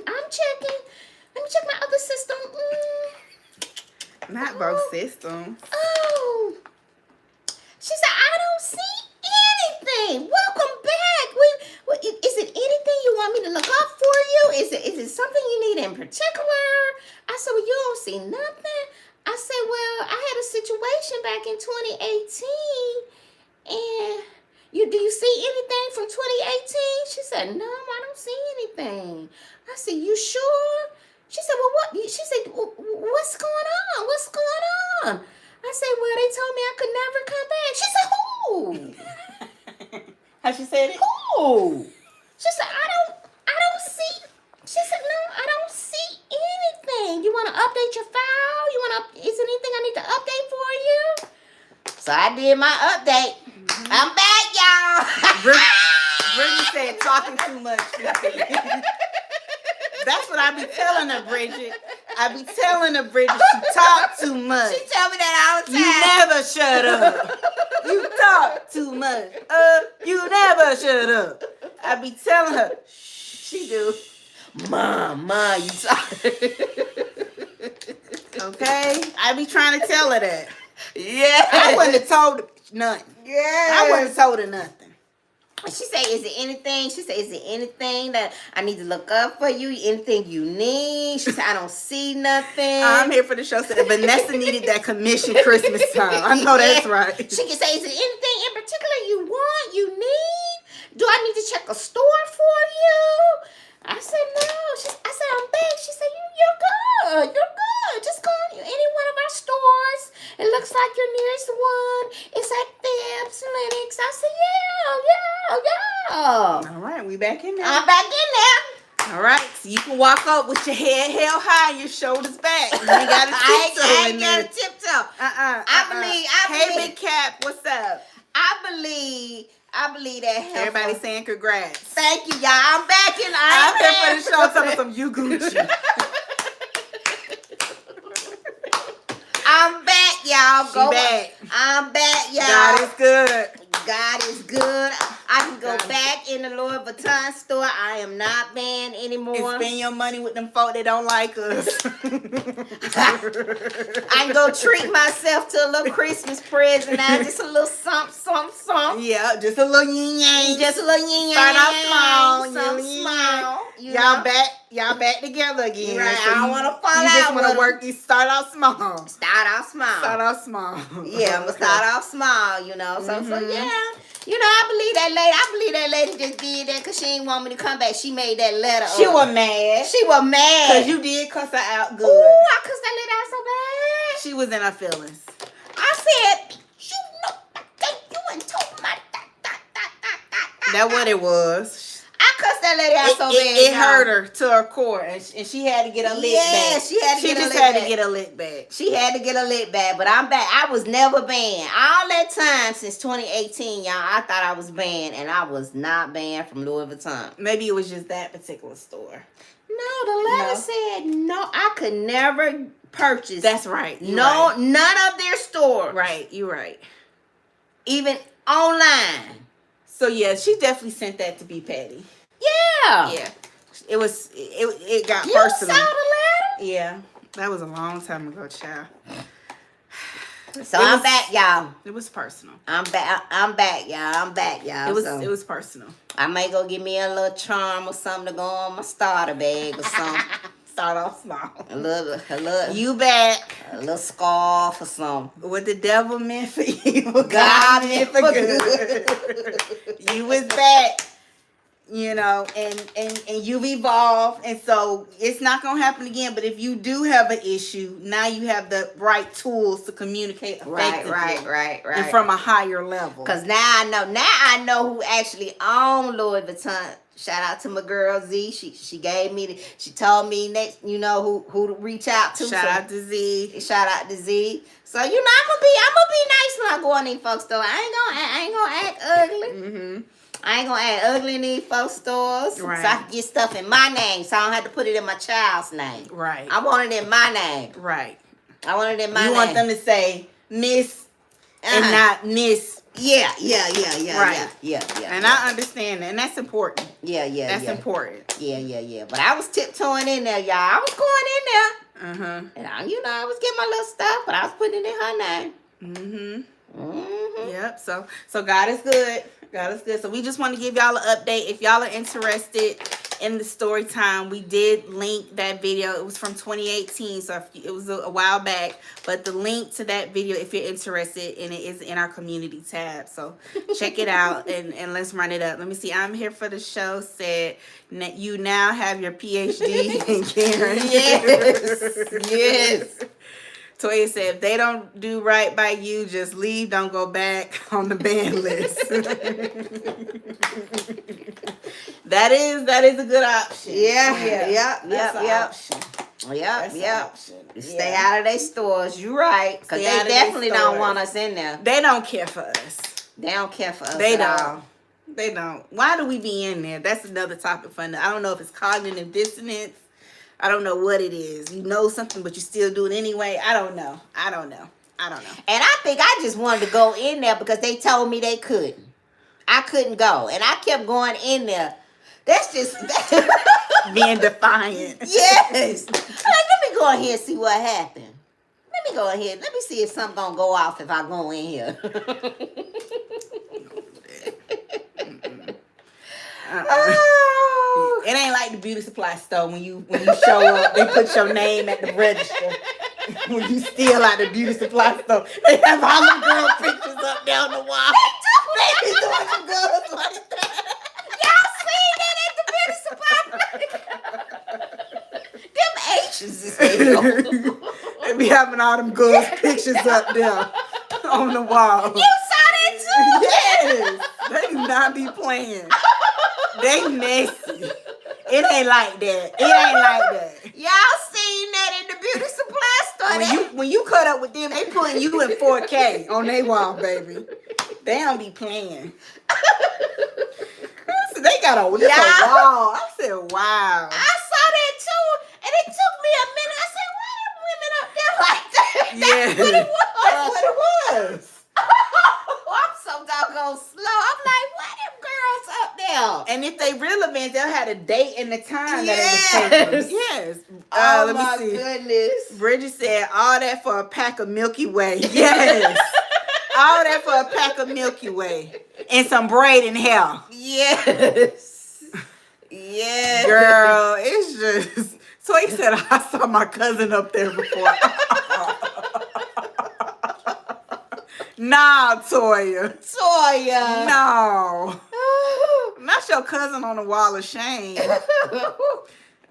I'm checking. Let me check my other system. Not both systems. Oh." She said, "I don't see anything. Welcome back. Is it anything you want me to look up for you? Is it something you need in particular?" I said, "Well, you don't see nothing." I said, "Well, I had a situation back in 2018, and do you see anything from 2018? She said, "No, I don't see anything." I said, "You sure?" She said, "Well, what?" She said, "What's going on? What's going on?" I said, "Well, they told me I could never come back." She said, "Who?" How she said it? Who? She said, I don't see. She said, "No, I don't see anything. You want to update your file? Is there anything I need to update for you?" So I did my update. I'm back, y'all. Bridget said talking too much. That's what I be telling her, Bridget. I be telling her, Bridget, she talk too much. She tell me that all the time. You never shut up. You talk too much. You never shut up. I be telling her. She do. Mom, you talk. Okay? I be trying to tell her that. Yeah. I wouldn't have told her nothing. Yeah. I wouldn't have told her nothing. She said, "Is it anything?" She said, "Is it anything that I need to look up for you? Anything you need?" She said, "I don't see nothing." I'm here for the show. So Vanessa needed that commission Christmas time. I know that's right. She can say, "Is it anything in particular you want, you need? Do I need to check a store for you?" I said, "No." I said, "I'm back." She said, You're good. You're good. Just go in any one of our stores. It looks like your nearest one is at Phipps, Lennox." I said, yeah. All right, we back in there. I'm back in there. All right, so you can walk up with your head held high and your shoulders back. You ain't got to tiptoe I in ain't there. got to tiptoe. I believe. Hey, Big Cap, what's up? I believe that helps. Everybody saying congrats. Thank you, y'all. I'm back in. I'm here for the show. Talking some you Gucci. I'm back, y'all. She back. I'm back, y'all. God is good. God is good. I can go back in the Louis Vuitton store. I am not banned anymore. And spend your money with them folk that don't like us. I can go treat myself to a little Christmas present now. Just a little something. Yeah, just a little yin-yang. Just a little yin-yang. Start off small. Something small. Y'all back together again. Right, So I don't want to fall You just out want with to work. You start off small. Start off small. Yeah, I'm going to start off small, you know. So yeah. You know, I believe that lady just did that because she didn't want me to come back. She made that letter She up. was mad. She was mad. Because you did cuss her out good. Ooh, I cussed that lady out so bad. She was in her feelings. I said, you know, you ain't told my That's what it was. I cussed that lady out so bad. It hurt her to her core, and she had to get a lick back. Yeah, she had to get a lick back. She just had to get a lick back. She had to get a lick back, but I'm back. I was never banned. All that time since 2018, y'all, I thought I was banned, and I was not banned from Louis Vuitton. Maybe it was just that particular store. No, the letter said no. I could never purchase. That's right. None of their stores. Right, you're right. Even online. So yeah, she definitely sent that to be petty. Yeah. Yeah. It got You personal. saw the letter? Yeah. That was a long time ago, child. So I'm back, y'all. It was personal. I'm back, y'all. It was personal. I may go get me a little charm or something to go on my starter bag or something. Start off small. A little. You back. A little scarf or something. What the devil meant for evil, God meant for good. You was back. you know, and you've evolved, and so it's not gonna happen again. But if you do have an issue, now you have the right tools to communicate effectively, right, and from a higher level. Because now I know who actually owned Louis Vuitton. Shout out to my girl Z. She gave me she told me next, you know, who to reach out to. Shout out to Z. Shout out to Z. So you know I'm gonna be nice when I go in these folks store. I ain't gonna act ugly. Mm-hmm. I ain't gonna act ugly in these folks stores. Right. So I can get stuff in my name, so I don't have to put it in my child's name. Right. I want it in my name. Right. I want it in my name. You want them to say Miss and not Miss. Yeah. Right. Yeah. And I understand that, and that's important. Yeah. That's important. Yeah. But I was tiptoeing in there, y'all. I was going in there. And I was getting my little stuff, but I was putting it in her name. Yep. So God is good. God is good. So we just want to give y'all an update. If y'all are interested in the story time, we did link that video. It was from 2018, so it was a while back. But the link to that video, if you're interested in it, is in our community tab. So check it out and let's run it up. Let me see. I'm here for the show. Said you now have your PhD in Karen. Yes. Toya said, if they don't do right by you, just leave. Don't go back on the ban list. That is a good option. Yep. Stay out of their stores. You right. Because they definitely don't want us in there. They don't care for us. They don't care for us. They at don't. all. They don't. Why do we be in there? That's another topic for I don't know if it's cognitive dissonance. I don't know what it is. You know something, but you still do it anyway. I don't know. And I think I just wanted to go in there because they told me they couldn't. I couldn't go. And I kept going in there. That's just being defiant. Yes. Let me go in here and see what happened. Let me go in here. Let me see if something gonna go off if I go in here. Oh. It ain't like the beauty supply store when you show up, they put your name at the register. When you steal out the beauty supply store, they have all the girl pictures up down the wall. They be doing the girls like that. Y'all seen that at the beauty supply place? Them H's is there. They be having all them girls pictures up there on the wall. You saw that too? Yes. They do not be playing. They messy. It ain't like that. Y'all seen that in the beauty supply store? When you cut up with them, they putting you in 4K on their wall, baby. They don't be playing. They got a wall. I said, wow. I saw that too, and it took me a minute. I said, why are women up there like that? Yeah. That's what it was. That's what it was. I'm so doggone slow. I'm like, why them girls up there? And if they relevant, they'll have a date and the time Yes. that it was taken. Yes. Oh let my me see. goodness. Bridget said, all that for a pack of Milky Way. Yes. All that for a pack of Milky Way. And some braiding hair. Yes. Yes. Girl, it's just... So he said, I saw my cousin up there before. Nah, Toya. No. Not your cousin on the wall of shame.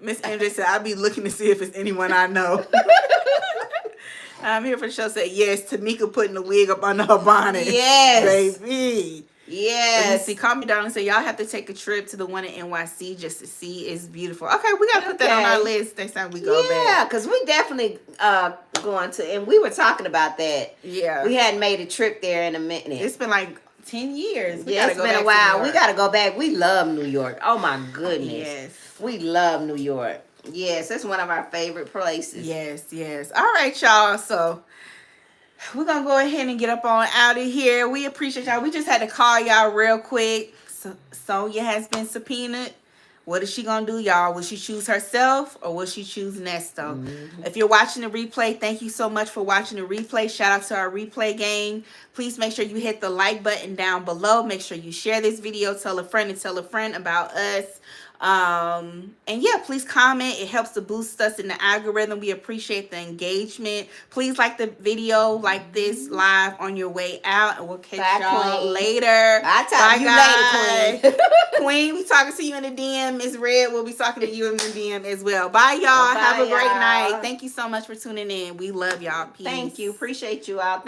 Miss MJ said, I'll be looking to see if it's anyone I know. I'm here for the show. Said, yes, Tamika putting the wig up under her bonnet. Yes. Baby. Yes. See, call me darling. Say, y'all have to take a trip to the one in NYC just to see. It's beautiful. Okay, we got to put that on our list next time we go back. Yeah, because we definitely going to, and we were talking about that. Yeah. We hadn't made a trip there in a minute. It's been like 10 years. Yeah, it's been a while. We got to go back. We love New York. Oh, my goodness. Yes. We love New York. Yes, that's one of our favorite places. Yes. All right, y'all. So we're going to go ahead and get up on out of here. We appreciate y'all. We just had to call y'all real quick. So, Sonia has been subpoenaed. What is she going to do, y'all? Will she choose herself or will she choose Nesto? Mm-hmm. If you're watching the replay, thank you so much for watching the replay. Shout out to our replay gang. Please make sure you hit the like button down below. Make sure you share this video. Tell a friend and tell a friend about us. And yeah, please comment. It helps to boost us in the algorithm. We appreciate the engagement. Please like the video like this live on your way out, and we'll catch y'all later. I'll talk to you later, Queen. Queen, we talking to you in the DM. Miss Red will be talking to you in the DM as well. Bye, y'all. Have a great night. Thank you so much for tuning in. We love y'all. Peace. Thank you. Appreciate you all.